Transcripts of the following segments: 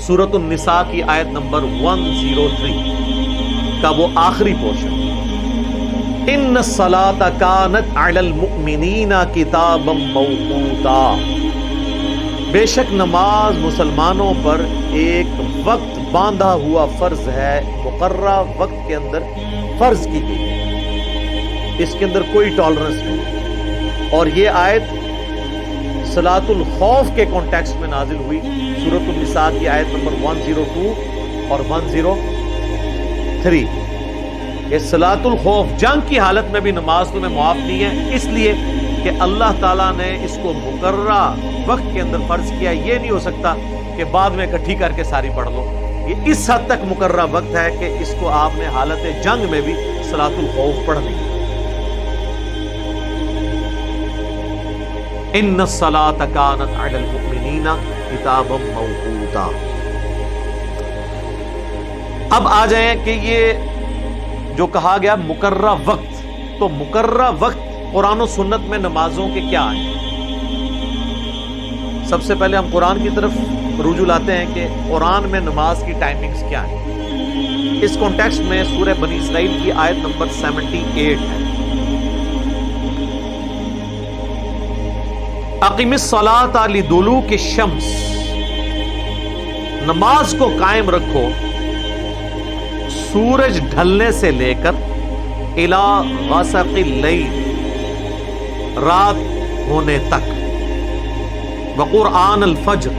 سورۃ النساء کی آیت نمبر 103 کا وہ آخری پورشن، ان الصلاۃ کانت علی المؤمنین کتابا موقوتا، بے شک نماز مسلمانوں پر ایک وقت باندھا ہوا فرض ہے، مقررہ وقت کے اندر فرض کی گئی ہے، اس کے اندر کوئی ٹالرنس نہیں۔ اور یہ آیت صلاۃ الخوف کے کانٹیکسٹ میں نازل ہوئی، سورۃ النساء کی آیت نمبر 102 اور 103 کہ صلاۃ الخوف، جنگ کی حالت میں بھی نماز تمہیں معاف نہیں ہے، اس لیے کہ اللہ تعالیٰ نے اس کو مقررہ وقت کے اندر فرض کیا۔ یہ نہیں ہو سکتا کہ بعد میں اکٹھی کر کے ساری پڑھ لو، یہ اس حد تک مقررہ وقت ہے کہ اس کو آپ نے حالت جنگ میں بھی صلاۃ الخوف پڑھنی ہے۔ ان الصلاۃ کانت علی المؤمنین کتابا موقوتا۔ اب آ جائیں کہ یہ جو کہا گیا مقررہ وقت، تو مقررہ وقت قرآن و سنت میں نمازوں کے کیا ہیں؟ سب سے پہلے ہم قرآن کی طرف رجوع لاتے ہیں کہ قرآن میں نماز کی ٹائمنگز کیا ہیں۔ اس کانٹیکسٹ میں سورہ بنی اسرائیل کی آیت نمبر 78 ہے، اقم الصلاۃ لدلوک الشمس، نماز کو قائم رکھو سورج ڈھلنے سے لے کر الی غسق اللیل، رات ہونے تک، وقرآن الفجر،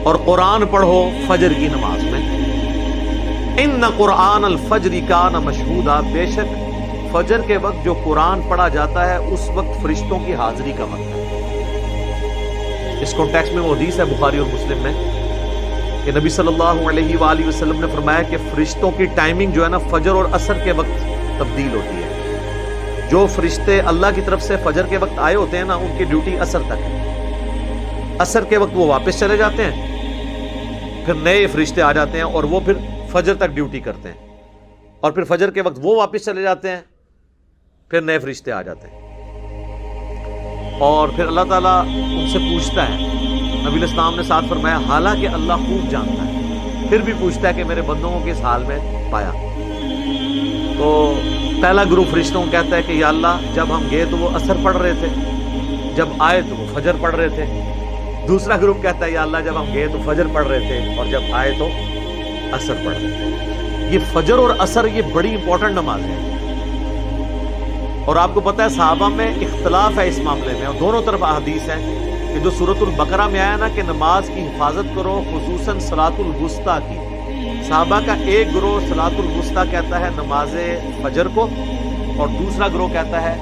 اور قرآن پڑھو فجر کی نماز میں، ان قرآن الفجر کان مشہودا، بے شک فجر کے وقت جو قرآن پڑھا جاتا ہے اس وقت فرشتوں کی حاضری کا وقت ہے۔ اس کانٹیکسٹ میں وہ حدیث ہے بخاری اور مسلم میں کہ نبی صلی اللہ علیہ وآلہ وسلم نے فرمایا کہ فرشتوں کی ٹائمنگ جو ہے نا فجر اور عصر کے وقت تبدیل ہوتی ہے۔ جو فرشتے اللہ کی طرف سے فجر کے وقت آئے ہوتے ہیں نا، ان کی ڈیوٹی عصر تک ہے، عصر کے وقت وہ واپس چلے جاتے ہیں، پھر نئے فرشتے آ جاتے ہیں اور وہ پھر فجر تک ڈیوٹی کرتے ہیں، اور پھر فجر کے وقت وہ واپس چلے جاتے ہیں، پھر نئے فرشتے آ جاتے ہیں، اور پھر اللہ تعالیٰ ان سے پوچھتا ہے، نبی علیہ السلام نے ساتھ فرمایا حالانکہ اللہ خوب جانتا ہے، پھر بھی پوچھتا ہے کہ میرے بندوں کو کس حال میں پایا۔ تو پہلا گروپ فرشتوں کو کہتا ہے کہ یا اللہ جب ہم گئے تو وہ عصر پڑھ رہے تھے، جب آئے تو وہ فجر پڑھ رہے تھے۔ دوسرا گروپ کہتا ہے یا اللہ جب ہم گئے تو فجر پڑھ رہے تھے اور جب آئے تو عصر پڑھ رہے تھے۔ یہ فجر اور عصر یہ بڑی امپورٹنٹ نماز ہے، اور آپ کو پتہ ہے صحابہ میں اختلاف ہے اس معاملے میں، اور دونوں طرف احادیث ہیں کہ جو سورۃ البقرہ میں آیا نا کہ نماز کی حفاظت کرو خصوصاً صلاۃ الوسطیٰ کی، صحابہ کا ایک گروہ صلاۃ الوسطیٰ کہتا ہے نماز فجر کو، اور دوسرا گروہ کہتا ہے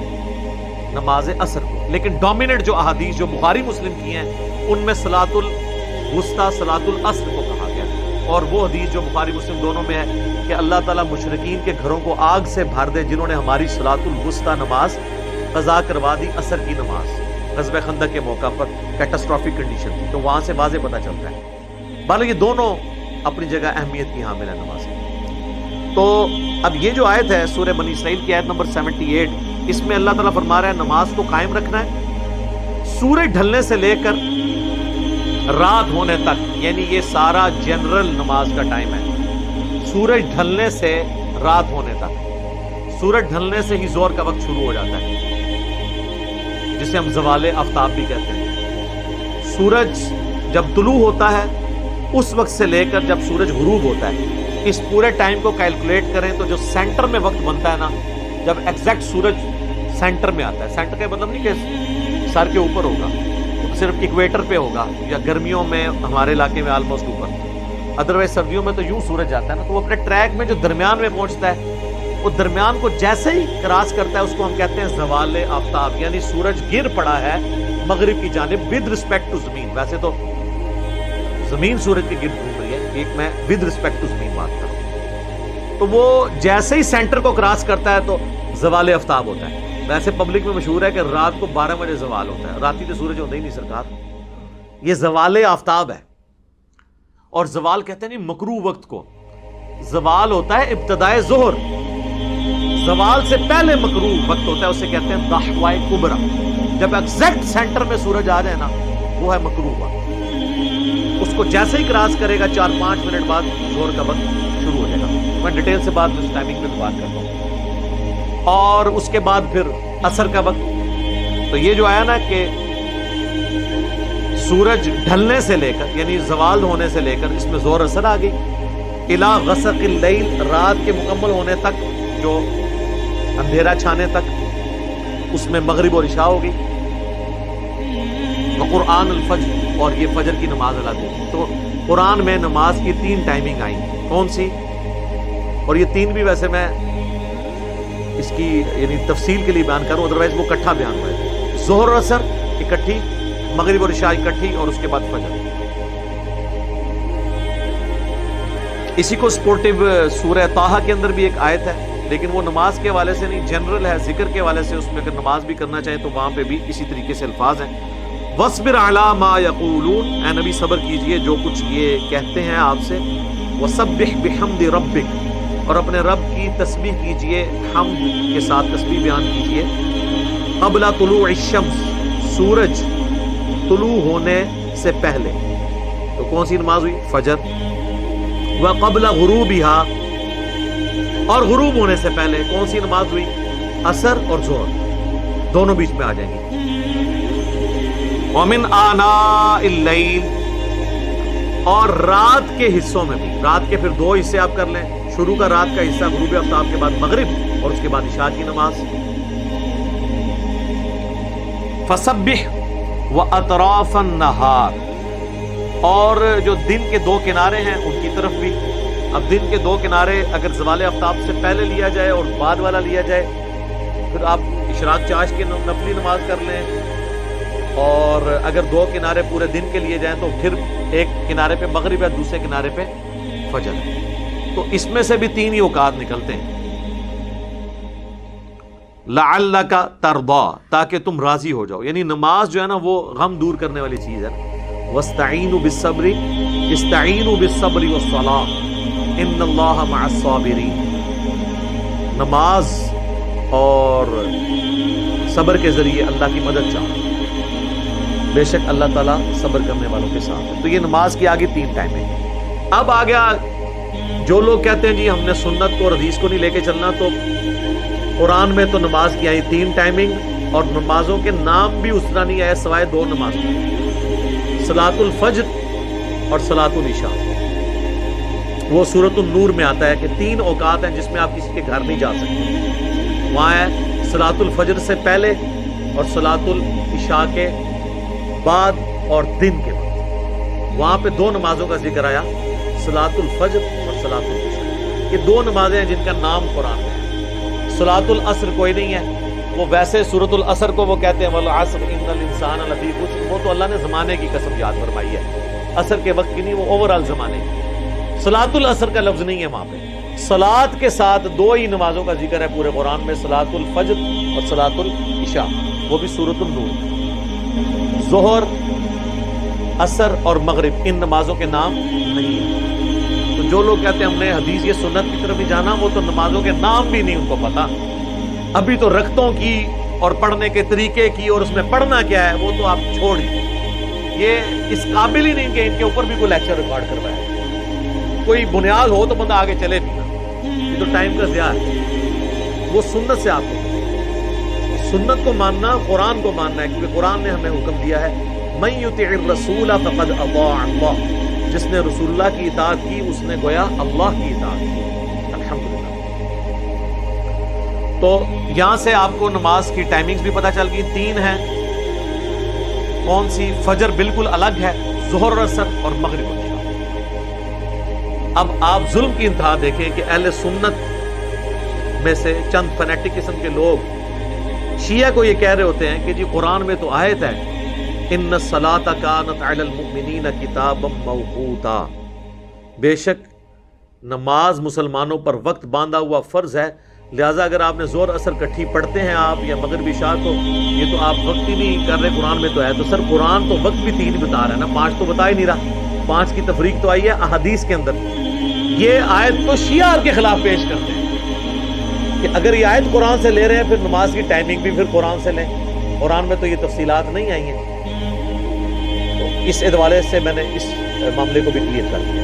نماز عصر کو، لیکن ڈومیننٹ جو احادیث جو بخاری مسلم کی ہیں ان میں صلاۃ الوسطیٰ صلاۃ العصر کو کہا گیا، اور وہ حدیث جو بخاری مسلم دونوں میں ہے کہ اللہ تعالیٰ مشرکین کے گھروں کو آگ سے بھر دے جنہوں نے ہماری صلاۃ الوسطیٰ نماز قضا کروا دی، عصر کی نماز غزوہ خندق کے موقع پر کیٹاسٹرافک کنڈیشن تھی، تو وہاں سے واضح پتہ چلتا ہے۔ بہرحال یہ دونوں اپنی جگہ اہمیت کی حامل ہے نماز۔ تو اب یہ جو آیت ہے سورہ بنی اسرائیل کی آیت نمبر 78، اس میں اللہ تعالیٰ فرما رہا ہے نماز کو قائم رکھنا ہے سورج ڈھلنے سے لے کر رات ہونے تک، یعنی یہ سارا جنرل نماز کا ٹائم ہے، سورج ڈھلنے سے رات ہونے تک۔ سورج ڈھلنے سے ہی زور کا وقت شروع ہو جاتا ہے جسے ہم زوال آفتاب بھی کہتے ہیں۔ سورج جب طلوع ہوتا ہے اس وقت سے لے کر جب سورج غروب ہوتا ہے، اس پورے ٹائم کو کیلکولیٹ کریں تو جو سینٹر میں وقت بنتا ہے نا، جب ایگزیکٹ سورج سینٹر میں آتا ہے، سینٹر کا مطلب نہیں کہ سر کے اوپر ہوگا، صرف ایکویٹر پہ ہوگا، یا گرمیوں میں ہمارے علاقے میں آلموسٹ اوپر، ادروائز سردیوں میں تو یوں سورج جاتا ہے نا، تو وہ اپنے ٹریک میں جو درمیان میں پہنچتا ہے، وہ درمیان کو جیسے ہی کراس کرتا ہے اس کو ہم کہتے ہیں زوال آفتاب، یعنی سورج گر پڑا ہے مغرب کی جانب ود رسپیکٹ ٹو زمین۔ ویسے تو زمین سورج کے گرد گھوم رہی ہے، ایک میں ود رسپیکٹ ٹو زمین بات کر رہا ہوں، تو وہ جیسے ہی سینٹر کو کراس کرتا ہے تو زوال آفتاب ہوتا ہے۔ ویسے پبلک میں مشہور ہے کہ رات کو 12 بجے زوال ہوتا ہے، راتی تو سورج ہوتا ہی نہیں سرکار، یہ زوال آفتاب ہے۔ اور زوال کہتے ہیں نہیں مکروہ وقت کو، زوال ہوتا ہے ابتدائے ظہر، زوال سے پہلے مکروہ وقت ہوتا ہے، اسے کہتے ہیں دحوائے کبریٰ۔ جب ایگزیکٹ سینٹر میں سورج آ جائے نا، وہ ہے مکروہ، اس کو جیسے ہی کراس کرے گا 4-5 منٹ بعد ظہر کا وقت شروع ہو جائے گا. میں ڈیٹیل سے بعد اس ٹائمنگ پہ بات کرتا ہوں. اور اس کے بعد پھر عصر کا وقت. تو یہ جو آیا نا کہ سورج ڈھلنے سے لے کر یعنی زوال ہونے سے لے کر اس میں ظہر عصر آ گئی، الی غسق اللیل رات کے مکمل ہونے تک جو اندھیرا چھانے تک اس میں مغرب اور عشاء ہو گئی، وقرآن الفجر اور یہ فجر کی نماز ادا دی. تو قرآن میں نماز کی 3 ٹائمنگ آئی. کون سی؟ اور یہ 3 بھی ویسے میں اس کی یعنی تفصیل کے لیے بیان کروں، ادروائز وہ اکٹھا بیان ہوا ہے. ظہر اور عصر اکٹھی، مغرب اور عشاء اکٹھی، اور اس کے بعد فجر. اسی کو سپورٹیو سورہ طٰہٰ کے اندر بھی ایک آیت ہے، لیکن وہ نماز کے حوالے سے نہیں، جنرل ہے، ذکر کے حوالے سے. اس میں اگر نماز بھی کرنا چاہیں تو وہاں پہ بھی اسی طریقے سے الفاظ ہیں. وَاصْبِرْ عَلَىٰ مَا يَقُولُونَ، اے نبی صبر کیجئے جو کچھ یہ کہتے ہیں آپ سے. وَسَبِّحْ بِحَمْدِ رَبِّكَ، اور اپنے رب کی تسبیح کیجئے، حمد کے ساتھ تسبیح بیان کیجئے. قبل طلوع الشمس، سورج طلوع ہونے سے پہلے. تو کون سی نماز ہوئی؟ فجر. وَقَبْلَ غُرُوبِهَا، اور غروب ہونے سے پہلے کون سی نماز ہوئی؟ عصر اور ظہر، دونوں بیچ میں آ جائیں گی. وَمِنْ آنَاءِ اللَّيْلِ، اور رات کے حصوں میں بھی. رات کے پھر 2 حصے آپ کر لیں. شروع کا رات کا حصہ غروب آفتاب کے بعد مغرب، اور اس کے بعد عشاء کی نماز. فَسَبِّحْ وَأَطْرَافَ النَّهَارِ، اور جو دن کے 2 کنارے ہیں ان کی طرف بھی. اب دن کے 2 کنارے اگر زوال آفتاب سے پہلے لیا جائے اور بعد والا لیا جائے، پھر آپ اشراق چاش کی نفلی نماز کر لیں. اور اگر 2 کنارے پورے دن کے لیے جائیں تو پھر ایک کنارے پہ مغرب ہے، دوسرے کنارے پہ فجر ہے. تو اس میں سے بھی 3 ہی اوقات نکلتے ہیں. لعلک ترضی، تاکہ تم راضی ہو جاؤ. یعنی نماز جو ہے نا وہ غم دور کرنے والی چیز ہے. واستعینوا بالصبر، استعینوا بالصبر والصلاۃ ان اللہ مع الصابرین. نماز اور صبر کے ذریعے اللہ کی مدد چاہو، بے شک اللہ تعالیٰ صبر کرنے والوں کے ساتھ ہے. تو یہ نماز کی آگے 3 ٹائمیں. اب آ گیا جو لوگ کہتے ہیں جی ہم نے سنت کو اور حدیث کو نہیں لے کے چلنا، تو قرآن میں تو نماز کی آئی 3 ٹائمنگ، اور نمازوں کے نام بھی اس طرح نہیں آئے سوائے 2 نمازوں، صلاۃ الفجر اور صلاۃ العشاء. وہ سورۃ النور میں آتا ہے کہ 3 اوقات ہیں جس میں آپ کسی کے گھر نہیں جا سکتے. وہاں ہے صلاۃ الفجر سے پہلے اور صلاۃ العشاء کے بعد اور دن کے بعد. وہاں پہ 2 نمازوں کا ذکر آیا، صلاۃ الفجر اور صلاۃ العشاء. یہ 2 نمازیں ہیں جن کا نام قرآن میں ہے. صلاۃ العصر کوئی نہیں ہے، وہ ویسے سورۃ العصر کو وہ کہتے ہیں والعصر ان الانسان لفی خسر، وہ تو اللہ نے زمانے کی قسم یاد فرمائی ہے، عصر کے وقت کی نہیں، وہ اوور آل زمانے کی. صلاۃ العصر کا لفظ نہیں ہے وہاں پہ. صلاۃ کے ساتھ 2 ہی نمازوں کا ذکر ہے پورے قرآن میں، صلاۃ الفجر اور صلاۃ العشاء، وہ بھی سورۃ النور. ظہر، عصر اور مغرب ان نمازوں کے نام نہیں ہیں. تو جو لوگ کہتے ہیں ہم نے حدیث یہ سنت کی طرف ہی جانا، وہ تو نمازوں کے نام بھی نہیں ان کو پتا. ابھی تو رکعتوں کی اور پڑھنے کے طریقے کی اور اس میں پڑھنا کیا ہے وہ تو آپ چھوڑ دیجیے. یہ اس قابل ہی نہیں کہ ان کے اوپر بھی کوئی لیکچر ریکارڈ کروائے. کوئی بنیاد ہو تو بندہ آگے چلے بھی نا، یہ تو ٹائم کا ضیاع ہے. وہ سنت سے آپ کو سنت کو ماننا، قرآن کو ماننا ہے، کیونکہ قرآن نے ہمیں حکم دیا ہے من یطع الرسول فقد اطاع اللہ، جس نے رسول اللہ کی اطاعت کی اس نے گویا اللہ کی اطاعت کی. الحمدللہ. تو یہاں سے آپ کو نماز کی ٹائمنگز بھی پتہ چل گئی، 3 ہیں. کون سی؟ فجر بالکل الگ ہے، ظہر اور عصر اور مغرب اور عشاء. اب آپ ظلم کی انتہا دیکھیں کہ اہل سنت میں سے چند فنیٹک قسم کے لوگ شیعہ کو یہ کہہ رہے ہوتے ہیں کہ جی قرآن میں تو آیت ہے ان الصلاۃ کانت علی المؤمنین کتابا موقوتا، بے شک نماز مسلمانوں پر وقت باندھا ہوا فرض ہے، لہٰذا اگر آپ نے ظہر عصر کٹھی پڑھتے ہیں آپ یا مغرب عشاء کو، یہ تو آپ وقت ہی نہیں کر رہے، قرآن میں تو ہے. تو سر قرآن تو وقت بھی 3 بتا رہا ہے نا، 5 تو بتا ہی نہیں رہا. 5 کی تفریق تو آئی ہے احادیث کے اندر. یہ آیت تو شیعہ کے خلاف پیش کرتے ہیں کہ اگر یہ آیت قرآن سے لے رہے ہیں پھر نماز کی ٹائمنگ بھی پھر قرآن سے لیں. قرآن میں تو یہ تفصیلات نہیں آئی ہیں. تو اس ادوالے سے میں نے اس معاملے کو بھی کلیئر کر دیا۔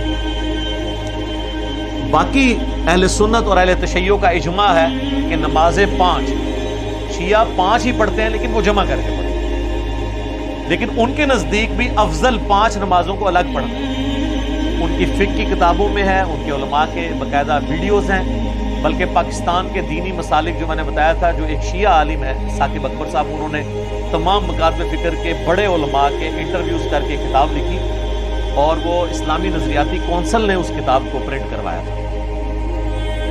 باقی اہل سنت اور اہل تشیع کا اجماع ہے کہ نمازیں 5، شیعہ 5 ہی پڑھتے ہیں لیکن وہ جمع کر کے پڑھتے ہیں، لیکن ان کے نزدیک بھی افضل 5 نمازوں کو الگ پڑھنا ہے۔ ان کی فقہ کی کتابوں میں ہے، ان کے علماء کے باقاعدہ ویڈیوز ہیں، بلکہ پاکستان کے دینی مسالک جو میں نے بتایا تھا، جو ایک شیعہ عالم ہے ثاقب اکبر صاحب، انہوں نے تمام مکاتب فکر کے بڑے علماء کے انٹرویوز کر کے کتاب لکھی، اور وہ اسلامی نظریاتی کونسل نے اس کتاب کو پرنٹ کروایا تھا۔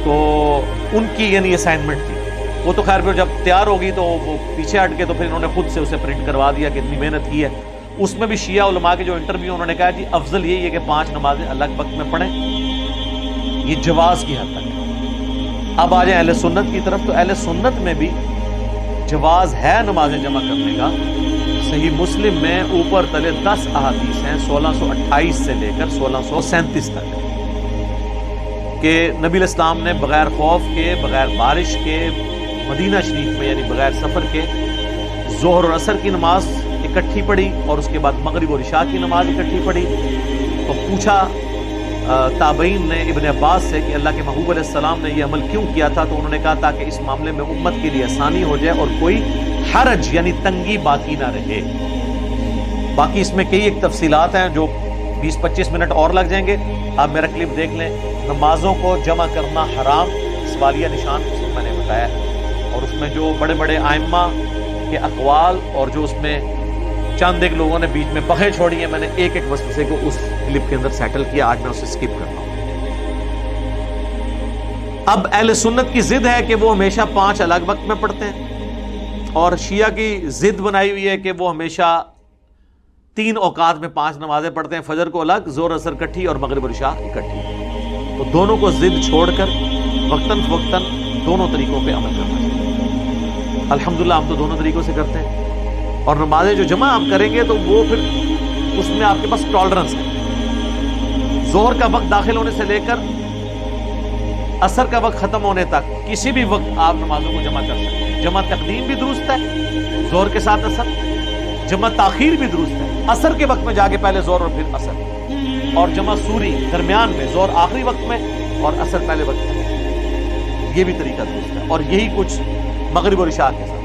تو ان کی یعنی اسائنمنٹ تھی، وہ تو خیر پھر جب تیار ہوگی تو وہ پیچھے ہٹ کے تو پھر انہوں نے خود سے اسے پرنٹ کروا دیا کہ اتنی محنت کی ہے۔ اس میں بھی شیعہ علماء کے جو انٹرویو انہوں نے کہا جی افضل یہی ہے کہ 5 نمازیں الگ وقت میں پڑھیں، یہ جواز کی حد تک۔ اب آ جائیں اہل سنت کی طرف، تو اہل سنت میں بھی جواز ہے نمازیں جمع کرنے کا۔ صحیح مسلم میں اوپر تلے 10 احادیث ہیں 1628 سے لے کر 1637 تک کہ نبی علیہ السلام نے بغیر خوف کے، بغیر بارش کے، مدینہ شریف میں یعنی بغیر سفر کے ظہر اور عصر کی نماز اکٹھی پڑھی، اور اس کے بعد مغرب اور عشاء کی نماز اکٹھی پڑھی۔ تو پوچھا تابعین نے ابن عباس سے کہ اللہ کے محبوب علیہ السلام نے یہ عمل کیوں کیا تھا؟ تو انہوں نے کہا تاکہ اس معاملے میں امت کے لیے آسانی ہو جائے اور کوئی حرج یعنی تنگی باقی نہ رہے۔ باقی اس میں کئی ایک تفصیلات ہیں جو 20-25 منٹ اور لگ جائیں گے، آپ میرا کلپ دیکھ لیں۔ نمازوں کو جمع کرنا حرام، سوالیہ نشان اس میں نے بتایا، اور اس میں جو بڑے بڑے ائمہ کے اقوال اور جو اس میں چند ایک لوگوں نے بیچ میں بخیں چھوڑی ہیں، میں نے ایک ایک وسوسے کو اس کلپ کے اندر سیٹل کیا، آج میں اسے سکپ کرتا ہوں۔ اب اہل سنت کی ضد ہے کہ وہ ہمیشہ 5 الگ وقت میں پڑھتے ہیں، اور شیعہ کی ضد بنائی ہوئی ہے کہ وہ ہمیشہ 3 اوقات میں 5 نمازیں پڑھتے ہیں، فجر کو الگ، ظہر عصر اکٹھی اور مغرب اور عشاء اکٹھی۔ تو دونوں کو ضد چھوڑ کر وقتاً فوقتاً دونوں طریقوں پہ عمل کرنا چاہیے۔ الحمدللہ ہم تو دونوں طریقوں سے کرتے ہیں، اور نمازیں جو جمع آپ کریں گے تو وہ پھر اس میں آپ کے پاس ٹالرنس ہے۔ ظہر کا وقت داخل ہونے سے لے کر عصر کا وقت ختم ہونے تک کسی بھی وقت آپ نمازوں کو جمع کر سکتے ہیں۔ جمع تقدیم بھی درست ہے ظہر کے ساتھ عصر، جمع تاخیر بھی درست ہے، عصر کے وقت میں جا کے پہلے ظہر اور پھر عصر، اور جمع سوری درمیان میں، ظہر آخری وقت میں اور عصر پہلے وقت میں، یہ بھی طریقہ درست ہے۔ اور یہی کچھ مغرب اور عشاء کے ساتھ،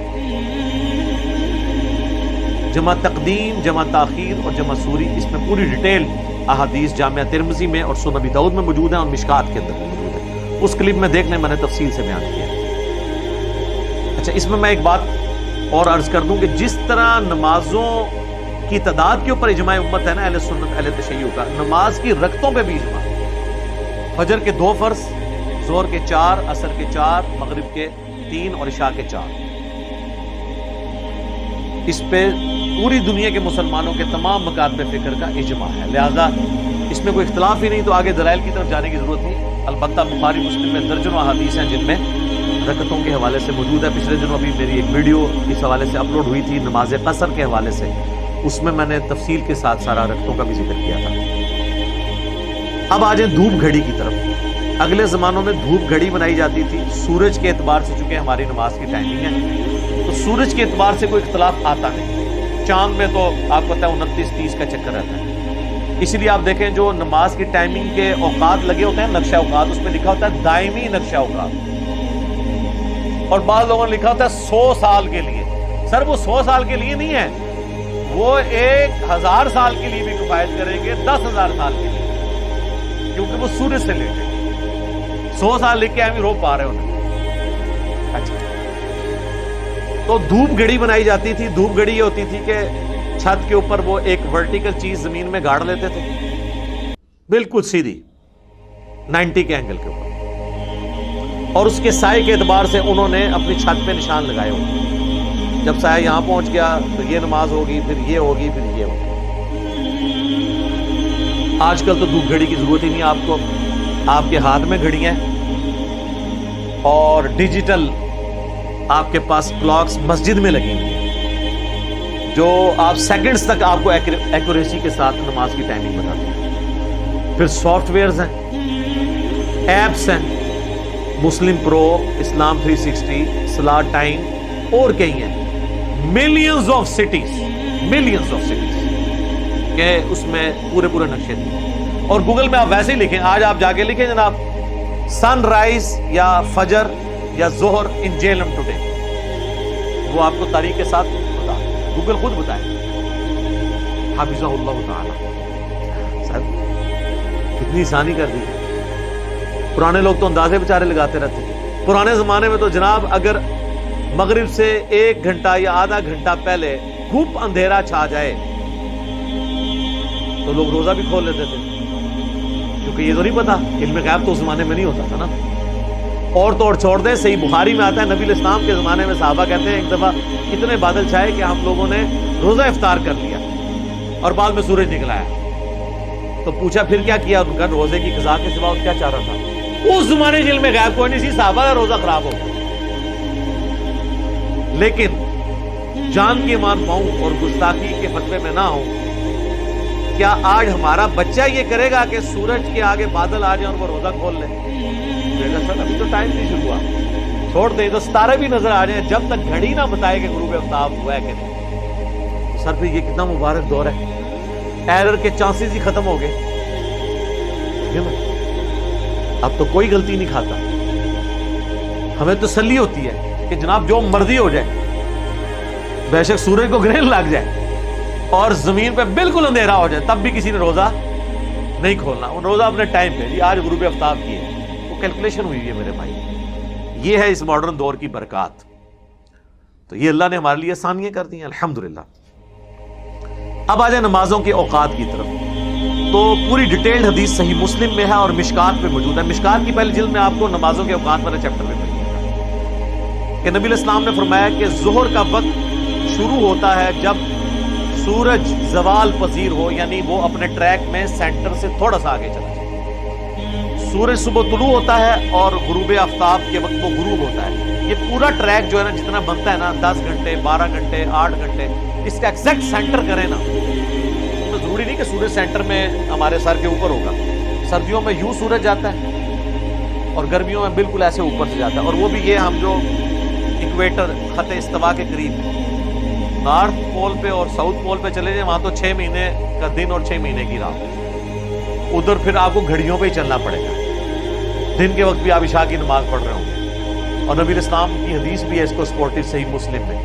جمع تقدیم، جمع تاخیر اور جمع سوری، اس میں پوری ڈیٹیل احادیث جامعہ ترمذی میں اور سنن ابی داؤد میں موجود ہیں، اور مشکات کے اندر موجود ہے۔ اس کلپ میں دیکھ لیں، میں نے تفصیل سے بیان کیا۔ اچھا، اس میں ایک بات اور عرض کر دوں کہ جس طرح نمازوں کی تعداد کے اوپر اجماع امت ہے نا اہل سنت اہل تشیع کا، نماز کی رکعتوں پہ بھی اجماع ہے۔ فجر کے 2 فرض، ظہر کے 4، عصر کے 4، مغرب کے 3 اور عشاء کے 4، اس پہ پوری دنیا کے مسلمانوں کے تمام مکاتب فکر کا اجماع ہے، لہذا اس میں کوئی اختلاف ہی نہیں۔ تو آگے دلائل کی طرف جانے کی ضرورت نہیں۔ البتہ بخاری مسلم میں درجنوں احادیث ہیں جن میں رکعتوں کے حوالے سے موجود ہے۔ پچھلے دنوں ابھی میری ایک ویڈیو اس حوالے سے اپلوڈ ہوئی تھی نماز قصر کے حوالے سے، اس میں میں نے تفصیل کے ساتھ سارا رکعتوں کا بھی ذکر کیا تھا۔ اب آ جائیں دھوپ گھڑی کی طرف۔ اگلے زمانوں میں دھوپ گھڑی بنائی جاتی تھی سورج کے اعتبار سے، چونکہ ہماری نماز کی ٹائمنگ ہے تو سورج کے اعتبار سے کوئی اختلاف آتا نہیں۔ چاند میں تو آپ کو پتہ ہے 29-30 کا چکر رہتا ہے، اسی لیے آپ دیکھیں جو نماز کی ٹائمنگ کے اوقات لگے ہوتے ہیں، نقشہ اوقات، اس پہ لکھا ہوتا ہے دائمی نقشہ اوقات، اور بعض لوگوں نے لکھا ہوتا ہے 100 سال کے لیے۔ سر وہ 100 سال کے لیے نہیں ہے، وہ 1000 سال کے لیے بھی کفایت کریں گے، 10,000 سال کے لیے، کیونکہ وہ سورج سے لے کے 100 سال لکھ کے ہم ہی رو پا رہے ہونے۔ اچھا، تو دھوپ گھڑی بنائی جاتی تھی۔ دھوپ گھڑی یہ ہوتی تھی کہ چھت کے اوپر وہ ایک ورٹیکل چیز زمین میں گاڑ لیتے تھے، بالکل سیدھی 90 کے اینگل کے اوپر، اور اس کے سائے کے اعتبار سے انہوں نے اپنی چھت پہ نشان لگائے ہوتے۔ جب سایہ یہاں پہنچ گیا تو یہ نماز ہوگی، پھر یہ ہوگی، پھر یہ ہوگی۔ آج کل تو دھوپ گھڑی کی ضرورت ہی نہیں آپ کو، آپ کے ہاتھ میں گھڑیاں ہیں اور ڈیجیٹل آپ کے پاس کلاکس مسجد میں لگی ہوئی ہیں جو آپ سیکنڈز تک آپ کو ایکوریسی کے ساتھ نماز کی ٹائمنگ بتاتے ہیں۔ پھر سافٹ ویئرز ہیں، ایپس ہیں، مسلم پرو، اسلام 360، صلاۃ ٹائم اور کئی ہیں۔ ملینز آف سٹیز کہ اس میں پورے پورے نقشے تھے. اور گوگل میں آپ ویسے ہی لکھیں, آج آپ جا کے لکھیں جناب سن رائز یا فجر یا ظہر ان جیلم ٹوڈے, وہ آپ کو تاریخ کے ساتھ بتا, گوگل خود بتائے. حافظہ اللہ تعالی صاحب کتنی آسانی کر دی. پرانے لوگ تو اندازے بیچارے لگاتے رہتے تھے. پرانے زمانے میں تو جناب اگر مغرب سے 1 گھنٹہ یا آدھا گھنٹہ پہلے خوب اندھیرا چھا جائے تو لوگ روزہ بھی کھول لیتے تھے, کیونکہ یہ تو نہیں پتا, علم غیب تو اس زمانے میں نہیں ہوتا تھا نا. اور تو اور چھوڑ دیں, صحیح بخاری میں آتا ہے نبی الاسلام کے زمانے میں صحابہ کہتے ہیں ایک دفعہ اتنے بادل چھائے کہ ہم لوگوں نے روزہ افطار کر لیا اور بعد میں سورج نکل آیا. تو پوچھا پھر کیا کیا, ان کا روزے کی قضا کے سوا کیا چارہ تھا. اس زمانے علم میں غیب کوئی نہیں سی, صحابہ کا روزہ خراب ہو گیا. لیکن جان کے مان پاؤں اور گستاخی کے فتوے میں نہ ہوں, کیا آج ہمارا بچہ یہ کرے گا کہ سورج کے آگے بادل آ جائیں اور وہ روزہ کھول لے؟ سر ابھی تو ٹائم نہیں شروع ہوا, چھوڑ دیں تو ستارے بھی نظر آ جائیں, جب تک گھڑی نہ بتائے کہ غروب آفتاب ہوا ہے کہ نہیں. سر پھر یہ کتنا مبارک دور ہے, ایرر کے چانسز ہی ختم ہو گئے. اب تو کوئی غلطی نہیں کھاتا. ہمیں تسلی ہوتی ہے کہ جناب جو مرضی ہو جائے, بے شک سورج کو گرہن لگ جائے اور زمین پہ بالکل اندھیرا ہو جائے, تب بھی کسی نے روزہ نہیں کھولنا. وہ روزہ اپنے ٹائم پہ, جی آج غروب آفتاب کی ہے, وہ کیلکولیشن ہوئی ہے میرے بھائی. یہ ہے اس ماڈرن دور کی برکات. تو یہ اللہ نے ہمارے لیے آسانیاں کر دی ہیں الحمدللہ. اب آ جائیں نمازوں کے اوقات کی طرف. تو پوری ڈیٹیلڈ حدیث صحیح مسلم میں ہے اور مشکات میں موجود ہے. مشکات کی پہلی جلد میں آپ کو نمازوں کے اوقات والے چیپٹر میں ملے گا کہ نبی علیہ السلام نے فرمایا کہ ظہر کا وقت شروع ہوتا ہے جب سورج زوال پذیر ہو, یعنی وہ اپنے ٹریک میں سینٹر سے تھوڑا سا آگے چلا جائے. سورج صبح طلوع ہوتا ہے اور غروب آفتاب کے وقت وہ غروب ہوتا ہے. یہ پورا ٹریک جو ہے نا جتنا بنتا ہے نا 10 گھنٹے 12 گھنٹے 8 گھنٹے, اس کا ایگزیکٹ سینٹر کریں نا, تو ضروری نہیں کہ سورج سینٹر میں ہمارے سر کے اوپر ہوگا. سردیوں میں یوں سورج جاتا ہے اور گرمیوں میں بالکل ایسے اوپر سے جاتا ہے. اور وہ بھی یہ ہم جو اکویٹر خط استوا کے قریب نارتھ پول پہ اور ساؤتھ پول پہ چلے جائیں, وہاں تو 6 مہینے کا دن اور 6 مہینے کی رات. ادھر پھر آپ کو گھڑیوں پہ ہی چلنا پڑے گا. دن کے وقت بھی آپ عشاء کی نماز پڑھ رہے ہوں گے. اور نبی علیہ السلام کی حدیث بھی ہے اس کو سپورٹو صحیح مسلم میں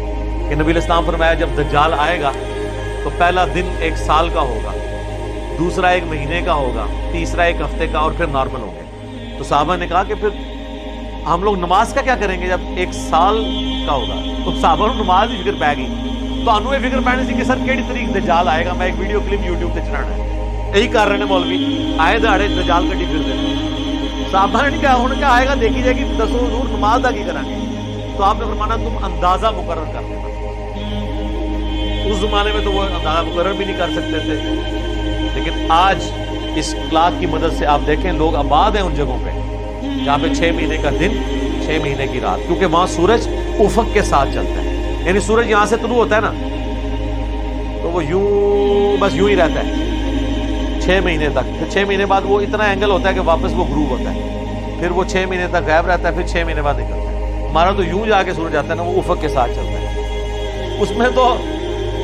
کہ نبی علیہ السلام فرمایا جب دجال آئے گا تو پہلا دن 1 سال کا ہوگا, دوسرا 1 مہینے کا ہوگا, تیسرا 1 ہفتے کا, اور پھر نارمل ہوں گے. تو صحابہ نے کہا کہ پھر ہم لوگ نماز کا کیا کریں گے جب 1 سال کا ہوگا؟ تو صحابہ نے نماز ہی فکر پہ گئی. تو انو یہ فکر پہنے سی کہ سر کیڑی طریق دجال آئے گا, میں ایک ویڈیو کلپ یوٹیوب پہ چڑھانا ہے. یہی کر رہے ہیں مولوی, آئے دہاڑے دجال کٹی پھر دے. صحابہ نے کہا انہوں نے کہا آئے گا دیکھی جائے گی, دسو حضور نماز دا کی کریں گے. تو آپ نے فرمانا تم اندازہ مقرر کر لینا. اس زمانے میں تو وہ اندازہ مقرر بھی نہیں کر سکتے تھے, لیکن آج اس کلاک کی مدد سے آپ دیکھیں لوگ آباد ہیں ان جگہوں پہ جہاں پہ 6 مہینے کا دن 6 مہینے کی رات, کیونکہ وہاں سورج افق کے ساتھ چلتا ہے. یعنی سورج یہاں سے طلوع ہوتا ہے نا تو وہ یوں بس یوں ہی رہتا ہے 6 مہینے تک. پھر 6 مہینے بعد وہ اتنا اینگل ہوتا ہے کہ واپس وہ غروب ہوتا ہے. پھر وہ 6 مہینے تک غائب رہتا ہے, پھر 6 مہینے بعد نکلتا ہے. ہمارا تو یوں جا کے سورج آتا ہے نا, وہ افق کے ساتھ چلتا ہے. اس میں تو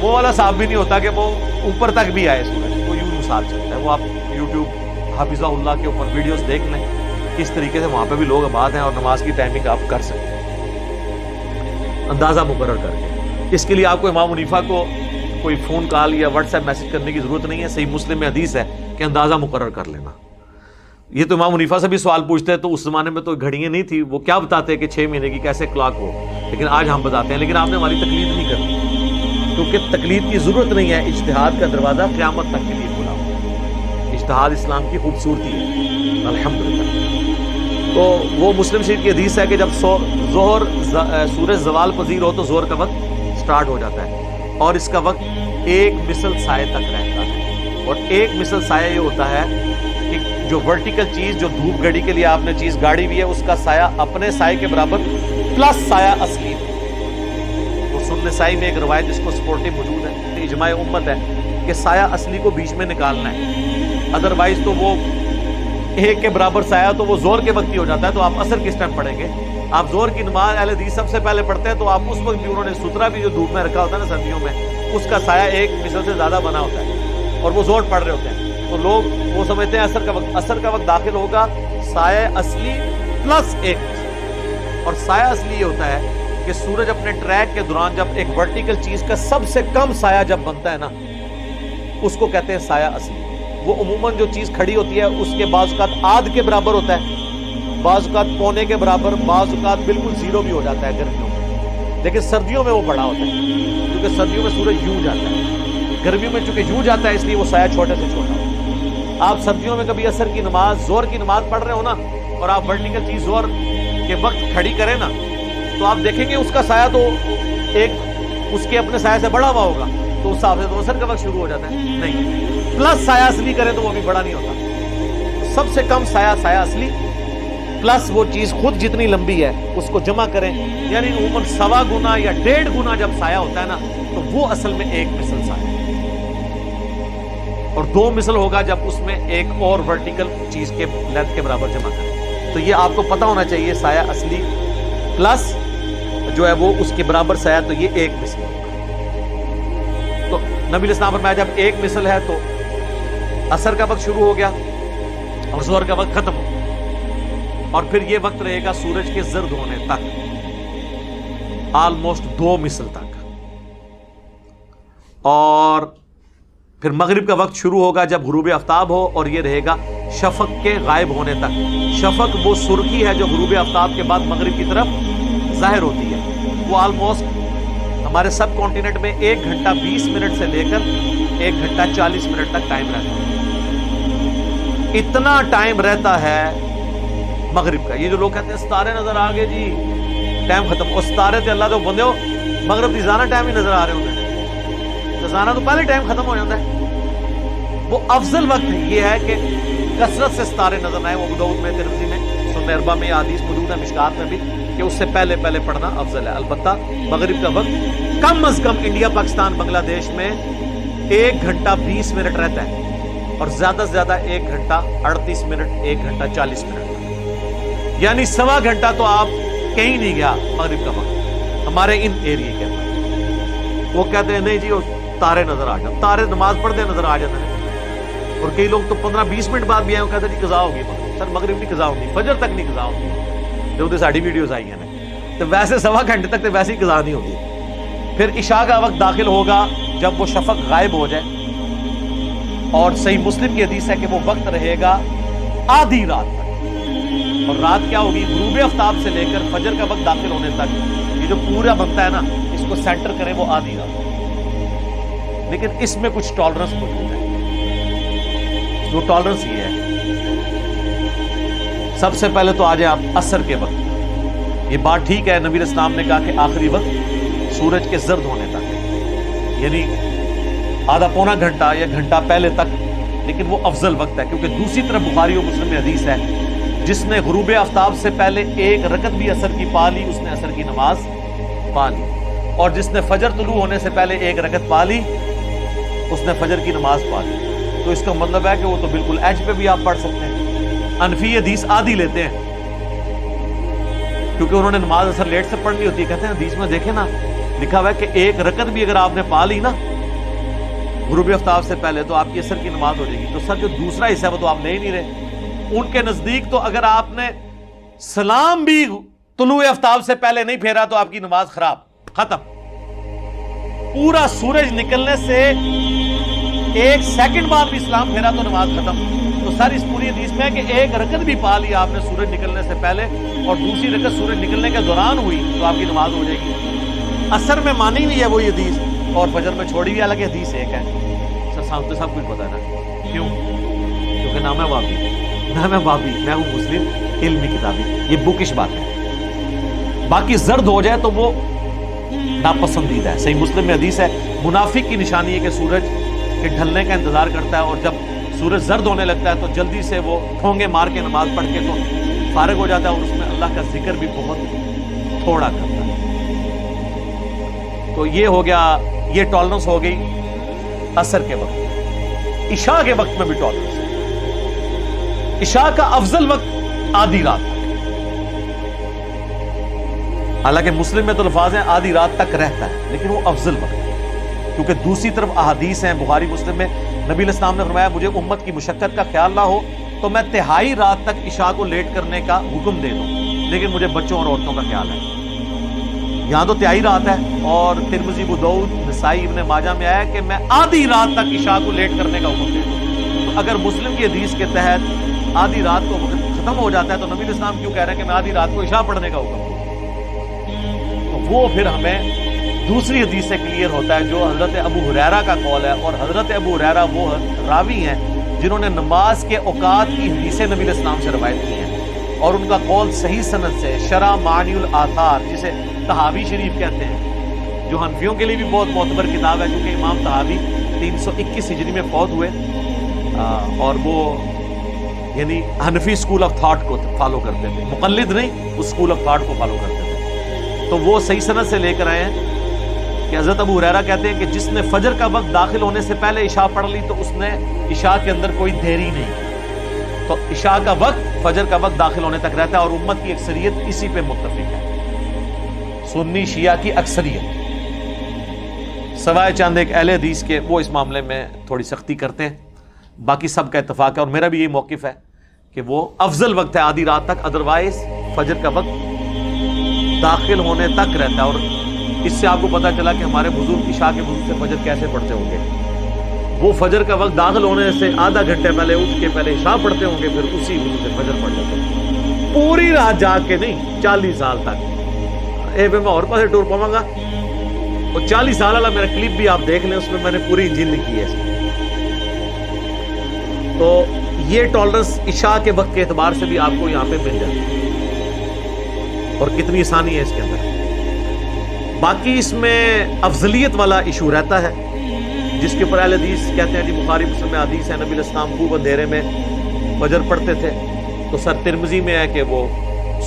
وہ والا صاحب بھی نہیں ہوتا کہ وہ اوپر تک بھی آئے سورج, وہ یوں ساتھ چلتا ہے. وہ آپ یوٹیوب حافظہ اللہ کے اوپر ویڈیوز دیکھ لیں کس طریقے سے وہاں پہ بھی لوگ آباد ہیں, اور نماز کی ٹائمنگ آپ کر سکتے ہیں اندازہ مقرر کر کے. اس کے لیے آپ کو امام حنیفہ کو کوئی فون کال یا واٹس ایپ میسج کرنے کی ضرورت نہیں ہے. صحیح مسلم میں حدیث ہے کہ اندازہ مقرر کر لینا. یہ تو امام حنیفہ سے بھی سوال پوچھتے ہیں, تو اس زمانے میں تو گھڑیاں نہیں تھی, وہ کیا بتاتے کہ 6 مہینے کی کیسے کلاک ہو, لیکن آج ہم بتاتے ہیں. لیکن آپ نے ہماری تقلید نہیں کرنی, کیونکہ تقلید کی ضرورت نہیں ہے. اجتہاد کا دروازہ قیامت تک کے لیے کھلا ہوا. اجتہاد اسلام کی خوبصورتی ہے الحمدللہ. تو وہ مسلم شریف کی حدیث ہے کہ جب ظہر سورج زوال پذیر ہو تو ظہر کا وقت سٹارٹ ہو جاتا ہے, اور اس کا وقت 1 مثل سائے تک رہتا ہے. اور 1 مثل سایہ یہ ہوتا ہے کہ جو ورٹیکل چیز جو دھوپ گھڑی کے لیے آپ نے چیز گاڑی بھی ہے, اس کا سایہ اپنے سائے کے برابر پلس سایہ اصلی. تو سنن نسائی میں ایک روایت جس کو سپورٹو موجود ہے, اجماع امت ہے کہ سایہ اصلی کو بیچ میں نکالنا ہے, ادروائز تو وہ 1 کے برابر سایہ تو وہ زور کے وقت ہی ہو جاتا ہے. تو آپ عصر کس ٹائم پڑھیں گے؟ آپ زور کی نماز اہل حدیث سب سے پہلے پڑھتے ہیں, تو آپ اس وقت بھی انہوں نے سترا بھی جو دھوپ میں رکھا ہوتا ہے نا سردیوں میں, اس کا سایہ 1 مثل سے زیادہ بنا ہوتا ہے. اور وہ زور پڑھ رہے ہوتے ہیں، تو لوگ وہ سمجھتے ہیں اثر کا وقت داخل ہوگا سایہ اصلی پلس 1 مصل. اور سایہ اصلی یہ ہوتا ہے کہ سورج اپنے ٹریک کے دوران جب ایک ورٹیکل چیز کا سب سے کم سایہ جب بنتا ہے نا، اس کو کہتے ہیں سایہ اصلی. وہ عموماً جو چیز کھڑی ہوتی ہے اس کے بعض اوقات آدھ کے برابر ہوتا ہے، بعض اوقات پونے کے برابر، بعض اوقات بالکل زیرو بھی ہو جاتا ہے گرمیوں میں. لیکن سردیوں میں وہ بڑا ہوتا ہے، کیونکہ سردیوں میں سورج یوں جاتا ہے، گرمیوں میں چونکہ یوں جاتا ہے اس لیے وہ سایہ چھوٹے سے چھوٹا ہوتا ہے. آپ سردیوں میں کبھی عصر کی نماز، زور کی نماز پڑھ رہے ہو نا، اور آپ ورٹیکل چیز زور کے وقت کھڑی کریں نا، تو آپ دیکھیں گے اس کا سایہ تو ایک اس کے اپنے سایہ سے بڑا ہوا ہوگا، تو اس حساب سے تو عصر کا وقت شروع ہو جاتا ہے. نہیں، پلس سایہ اصلی کریں تو وہ بھی بڑا نہیں ہوتا. سب سے کم سایہ اصلی پلس وہ چیز خود جتنی لمبی ہے اس کو جمع کریں، یعنی عموماً 1.25 گنا یا 1.5 گنا جب سایہ ہوتا ہے نا، تو وہ اصل میں 1 مصل سایہ ہے. اور 2 مصل ہوگا جب اس میں ایک اور ورٹیکل چیز کے لینتھ کے برابر جمع کریں. تو یہ آپ کو پتا ہونا چاہیے، سایہ اصلی پلس جو ہے وہ اس کے برابر سایہ، تو یہ 1 مصل ہوگا. تو نبی علیہ السلام فرمایا جب 1 مصل ہے تو عصر کا وقت شروع ہو گیا اور ظہر کا وقت ختم ہو گیا، اور پھر یہ وقت رہے گا سورج کے زرد ہونے تک، آلموسٹ 2 مصل تک. اور پھر مغرب کا وقت شروع ہوگا جب غروب آفتاب ہو، اور یہ رہے گا شفق کے غائب ہونے تک. شفق وہ سرخی ہے جو غروب آفتاب کے بعد مغرب کی طرف ظاہر ہوتی ہے. وہ آلموسٹ ہمارے سب کانٹیننٹ میں 1 گھنٹہ 20 منٹ سے لے کر 1 گھنٹہ 40 منٹ تک ٹائم رہتا ہے. اتنا ٹائم رہتا ہے مغرب کا. یہ جو لوگ کہتے ہیں ستارے نظر آ گئے جی ٹائم ختم، اور ستارے تے اللہ تو بندے ہو مغرب کی زانا ٹائم ہی نظر آ رہے ہوتے ہیں، تو زانا تو پہلے ٹائم ختم ہو جاتا ہے. وہ افضل وقت یہ ہے کہ کثرت سے ستارے نظر نہ آئے. وہ ابو داؤد میں، ترمذی میں، سنن اربعہ میں حدیث موجود ہے، مشکات میں بھی، کہ اس سے پہلے پڑھنا افضل ہے. البتہ مغرب کا وقت کم از کم انڈیا، پاکستان، بنگلہ دیش میں 1 گھنٹہ 20 منٹ رہتا ہے، اور زیادہ سے زیادہ 1 گھنٹہ 38 منٹ، 1 گھنٹہ 40 منٹ، یعنی 1.25 گھنٹہ تو آپ کہیں نہیں گیا مغرب کا وقت ہمارے ان ایریے کے اندر. وہ کہتے ہیں نہیں جی وہ تارے نظر آ جاتے، تارے نماز پڑھتے نظر آ جاتے ہیں. اور کئی لوگ تو 15-20 منٹ بعد بھی آئے، وہ کہتے ہیں جی قضا ہوگی. سر مغرب نہیں قضا ہوگی، فجر تک نہیں قضا ہوگی. جو ساری ویڈیوز آئی ہیں تو ویسے 1.25 گھنٹے تک تو ویسے ہی قضا نہیں ہوگی. پھر عشاء کا وقت داخل ہوگا جب وہ شفق غائب ہو جائے، اور صحیح مسلم کی حدیث ہے کہ وہ وقت رہے گا آدھی رات تک. اور رات کیا ہوگی؟ غروب آفتاب سے لے کر فجر کا وقت داخل ہونے تک. یہ جو پورا بنتا ہے نا، اس کو سینٹر کریں وہ آدھی رات. لیکن اس میں کچھ ٹالرنس موجود ہے. جو ٹالرنس یہ ہے، سب سے پہلے تو آ جائیں آپ عصر کے وقت. یہ بات ٹھیک ہے، نبی علیہ السلام نے کہا کہ آخری وقت سورج کے زرد ہونے تک، یعنی آدھا پونا گھنٹہ یا گھنٹہ پہلے تک. لیکن وہ افضل وقت ہے، کیونکہ دوسری طرف بخاری و مسلم میں حدیث ہے، جس نے غروب آفتاب سے پہلے 1 رکعت بھی عصر کی پا لی، اس نے عصر کی نماز پا لی. اور جس نے فجر طلوع ہونے سے پہلے 1 رکعت پا لی، اس نے فجر کی نماز پا لی. تو اس کا مطلب ہے کہ وہ تو بالکل ایج پہ بھی آپ پڑھ سکتے ہیں. انفی حدیث آدھی لیتے ہیں، کیونکہ انہوں نے نماز عصر لیٹ سے پڑھنی ہوتی ہے. کہتے ہیں حدیث میں دیکھیں نا، لکھا ہوا ہے کہ 1 رکعت بھی اگر آپ نے پا لی نا غروب آفتاب سے پہلے، تو آپ کی عصر کی نماز ہو جائے گی. تو سر جو دوسرا حصہ ہے وہ تو آپ لے ہی نہیں رہے. ان کے نزدیک تو اگر آپ نے سلام بھی طلوع آفتاب سے پہلے نہیں پھیرا تو آپ کی نماز خراب، ختم. پورا سورج نکلنے سے 1 سیکنڈ بعد بھی سلام پھیرا تو نماز ختم. تو سر اس پوری حدیث میں ہے کہ 1 رکعت بھی پا لی آپ نے سورج نکلنے سے پہلے، اور دوسری رکعت سورج نکلنے کے دوران ہوئی، تو آپ کی نماز ہو جائے گی. عصر میں مانی ہوئی ہے وہی حدیث، اور فجر میں چھوڑی ہوئی الگ حدیث ایک ہے. سر صاحب تو سب کچھ پتا ہے نا. کیوں؟ کیونکہ نام ہے بابی، نام ہے بابی، میں ہوں مسلم، علمی کتابی. یہ بکش بات ہے. باقی زرد ہو جائے تو وہ ناپسندیدہ ہے. صحیح مسلم میں حدیث ہے، منافق کی نشانی ہے کہ سورج کے ڈھلنے کا انتظار کرتا ہے، اور جب سورج زرد ہونے لگتا ہے تو جلدی سے وہ ٹھونگے مار کے نماز پڑھ کے تو فارغ ہو جاتا ہے، اور اس میں اللہ کا ذکر بھی بہت تھوڑا کرتا ہے. تو یہ ہو گیا، یہ ٹالرنس ہو گئی عصر کے وقت. عشاء کے وقت میں بھی ٹالرنس ہے. عشاء کا افضل وقت آدھی رات تک، حالانکہ مسلم میں تو الفاظ ہیں آدھی رات تک رہتا ہے، لیکن وہ افضل وقت ہے. کیونکہ دوسری طرف احادیث ہیں بخاری مسلم میں نبی علیہ السلام نے فرمایا مجھے امت کی مشقت کا خیال نہ ہو تو میں تہائی رات تک عشاء کو لیٹ کرنے کا حکم دے دوں، لیکن مجھے بچوں اور عورتوں کا خیال ہے۔ یہاں تو تہائی رات ہے، اور ترمذی، ابو داؤد، نسائی، ابن ماجہ میں آیا کہ میں آدھی رات تک عشاء کو لیٹ کرنے کا حکم دے دوں۔ تو اگر مسلم کی حدیث کے تحت آدھی رات کو وقت ختم ہو جاتا ہے تو نبی علیہ السلام کیوں کہہ رہے ہیں کہ میں آدھی رات کو عشاء پڑھنے کا حکم دوں؟ تو وہ پھر ہمیں دوسری حدیث سے کلیئر ہوتا ہے جو حضرت ابو ہریرہ کا قول ہے، اور حضرت ابو ہریرہ وہ راوی ہیں جنہوں نے نماز کے اوقات کی حدیثیں نبی علیہ السلام سے روایت کی ہیں، اور ان کا قول صحیح سند سے شرح معانی الآثار جسے طحاوی شریف کہتے ہیں، جو حنفیوں کے لیے بھی بہت معتبر کتاب ہے، کیونکہ امام طحاوی 321 ہجری میں فوت ہوئے، اور وہ یعنی حنفی سکول آف تھاٹ کو فالو کرتے تھے، مقلد نہیں، اس سکول آف تھاٹ کو فالو کرتے تھے۔ تو وہ صحیح سند سے لے کر آئے ہیں کہ حضرت ابو ہریرہ کہتے ہیں کہ جس نے فجر کا وقت داخل ہونے سے پہلے عشاء پڑھ لی تو اس نے عشاء کے اندر کوئی دیری نہیں کی، تو عشاء کا وقت فجر کا وقت داخل ہونے تک رہتا ہے، اور امت کی اکثریت اسی پہ متفق ہے، سنی شیعہ کی اکثریت، سوائے چند ایک اہل حدیث کے، وہ اس معاملے میں تھوڑی سختی کرتے ہیں، باقی سب کا اتفاق ہے، اور میرا بھی یہی موقف ہے کہ وہ افضل وقت ہے آدھی رات تک، ادروائز فجر کا وقت داخل ہونے تک رہتا ہے۔ اور اس سے آپ کو پتہ چلا کہ ہمارے بزرگ عشاء کے وضو سے فجر کیسے پڑھتے ہوں گے، وہ فجر کا وقت داخل ہونے سے آدھا گھنٹے پہلے اٹھ کے پہلے عشاء پڑھتے ہوں گے، پھر اسی وضو سے فجر پڑھ لیتے ہیں، پوری رات جاگ کے نہیں، 40 سال تک۔ میں اور پاسے ٹور پاؤں گا، اور 40 سال والا میرا کلپ بھی آپ دیکھ لیں، اس میں میں نے پوری انجیل لکھی ہے۔ تو یہ ٹالرنس عشاء کے وقت کے اعتبار سے بھی آپ کو یہاں پہ مل جاتی ہے، اور کتنی آسانی ہے اس کے اندر۔ باقی اس میں افضلیت والا ایشو رہتا ہے، جس کے اوپر اہل حدیث کہتے ہیں جی بخاری مسلم میں حدیث ہے نبی علیہ السلام خوب اندھیرے میں فجر پڑھتے تھے، تو سر ترمذی میں ہے کہ وہ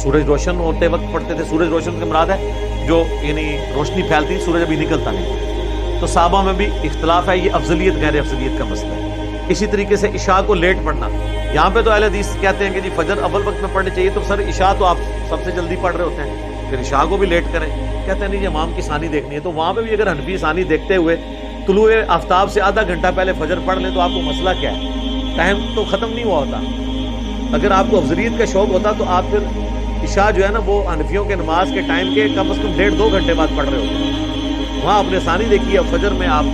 سورج روشن ہوتے وقت پڑھتے تھے۔ سورج روشن سے مراد ہے جو یعنی روشنی پھیلتی، سورج ابھی نکلتا نہیں۔ تو صحابہ میں بھی اختلاف ہے، یہ افضلیت غیر افضلیت کا مسئلہ ہے۔ اسی طریقے سے عشاء کو لیٹ پڑھنا، یہاں پہ تو اہل حدیث کہتے ہیں کہ جی فجر اول وقت میں پڑھنی چاہیے، تو سر عشاء تو آپ سب سے جلدی پڑھ رہے ہوتے ہیں، پھر عشاء کو بھی لیٹ کریں، کہتے ہیں نہیں جی امام کی ثانی دیکھنی ہے۔ تو وہاں پہ بھی اگر حنفی ثانی دیکھتے ہوئے طلوع آفتاب سے آدھا گھنٹہ پہلے فجر پڑھ لیں تو آپ کو مسئلہ کیا ہے؟ ٹائم تو ختم نہیں ہوا ہوتا۔ اگر آپ کو افضلیت کا شوق ہوتا تو آپ پھر عشاء جو ہے نا وہ حنفیوں کے نماز کے ٹائم کے کم از کم 1.5-2 گھنٹے بعد پڑھ رہے ہوتے ہیں، وہاں اپنے ثانی دیکھیے فجر میں آپ۔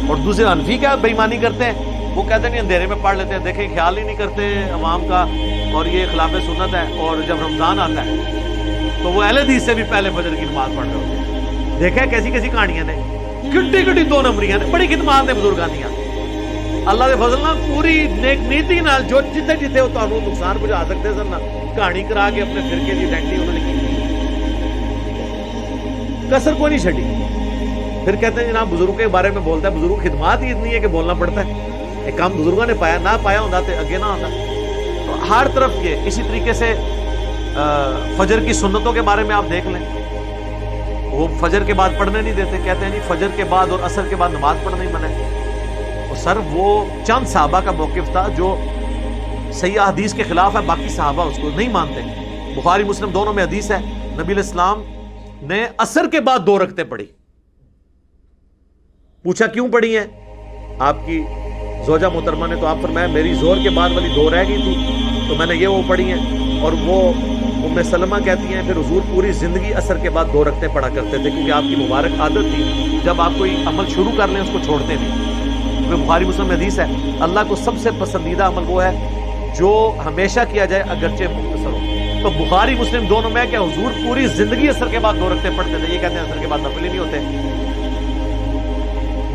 اور دوسرے حنفی کیا بے ایمانی کرتے ہیں، وہ کہتے ہیں نہیں اندھیرے میں پڑھ لیتے ہیں، دیکھیں خیال ہی نہیں کرتے عوام کا، اور یہ خلاف سنت ہے۔ اور جب رمضان آتا ہے تو وہ اہل حدیث سے بھی پہلے فجر کی نماز پڑھ رہے ہوتے ہیں۔ دیکھیں کیسی کیسی کہانیاں نے، کٹی کٹی 2 نمبریاں نے، بڑی خدمات نے بزرگاں دیاں، اللہ دے فضل نال پوری نیک نیتی نال جو جتنے جتنے وہ تانوں نقصان پہنچا سکتے سن نا، کہانی کرا کے اپنے فرقے کی آئیڈینٹی انہوں نے کی، کسر کوئی نہیں چھٹی۔ پھر کہتے ہیں جناب بزرگوں کے بارے میں بولتا ہے، بزرگوں کی خدمات ہی اتنی ہے کہ بولنا پڑتا ہے، ایک کام بزرگوں نے پایا، نہ پایا ہوتا تو اگے نہ ہوتا۔ تو ہر طرف یہ، اسی طریقے سے فجر کی سنتوں کے بارے میں آپ دیکھ لیں، وہ فجر کے بعد پڑھنے نہیں دیتے، کہتے ہیں نہیں فجر کے بعد اور عصر کے بعد نماز پڑھنا ہی منع ہے۔ اور سر وہ چند صحابہ کا موقف تھا جو صحیح حدیث کے خلاف ہے، باقی صحابہ اس کو نہیں مانتے۔ بخاری مسلم دونوں میں حدیث ہے، نبی علیہ السلام نے عصر کے بعد 2 رکعتیں پڑھی، پوچھا کیوں پڑھی ہیں آپ کی زوجہ محترمہ نے، تو آپ فرمایا میری زہر کے بعد والی 2 رہ گئی تھی تو میں نے یہ وہ پڑھی ہیں۔ اور وہ ام سلمہ کہتی ہیں پھر حضور پوری زندگی عصر کے بعد 2 رکعتیں پڑھا کرتے تھے، کیونکہ آپ کی مبارک عادت تھی جب آپ کوئی عمل شروع کر لیں اس کو چھوڑتے نہیں۔ کیونکہ بخاری مسلم میں حدیث ہے اللہ کو سب سے پسندیدہ عمل وہ ہے جو ہمیشہ کیا جائے اگرچہ مختصر ہو۔ تو بخاری مسلم دونوں میں کہ حضور پوری زندگی عصر کے بعد 2 رکعتیں پڑھتے تھے، یہ کہتے ہیں عصر کے بعد نفل ہی نہیں ہوتے۔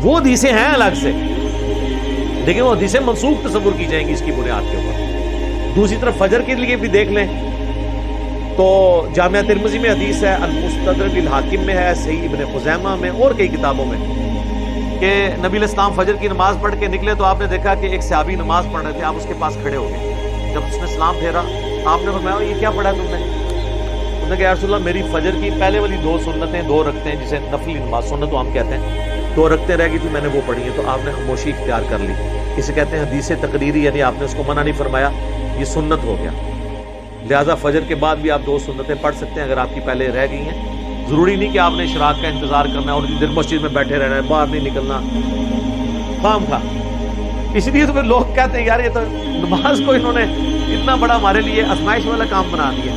وہ حدیثیں ہیں الگ سے، لیکن وہ حدیثیں منسوخ تصور کی جائیں گی اس کی بنیاد کے اوپر۔ دوسری طرف فجر کے لیے بھی دیکھ لیں تو جامعہ ترمذی میں حدیث ہے، المستدرک الحاکم میں ہے، صحیح ابن خزیمہ میں اور کئی کتابوں میں کہ نبی علیہ السلام فجر کی نماز پڑھ کے نکلے تو آپ نے دیکھا کہ ایک صحابی نماز پڑھ رہے تھے، آپ اس کے پاس کھڑے ہو گئے، جب اس نے سلام پھیرا آپ نے فرمایا یہ کیا پڑھا تم نے؟ انہوں نے کہا یا رسول اللہ میری فجر کی پہلے والی 2 سنتیں 2 رکعتیں جسے نفلی نماز سنت تو ہم کہتے ہیں 2 رکعتیں رہ گئی تھی میں نے وہ پڑھی ہیں، تو آپ نے خاموشی اختیار کر لی، اسے کہتے ہیں حدیث تقریری، یعنی آپ نے اس کو منع نہیں فرمایا، یہ سنت ہو گیا۔ لہٰذا فجر کے بعد بھی آپ 2 سنتیں پڑھ سکتے ہیں اگر آپ کی پہلے رہ گئی ہیں، ضروری نہیں کہ آپ نے اشراق کا انتظار کرنا ہے اور دن مسجد میں بیٹھے رہنا ہے، باہر نہیں نکلنا خام خواہ۔ اس لیے تو پھر لوگ کہتے ہیں یار یہ تو نماز کو انہوں نے اتنا بڑا ہمارے لیے آزمائش والا کام بنا دیا.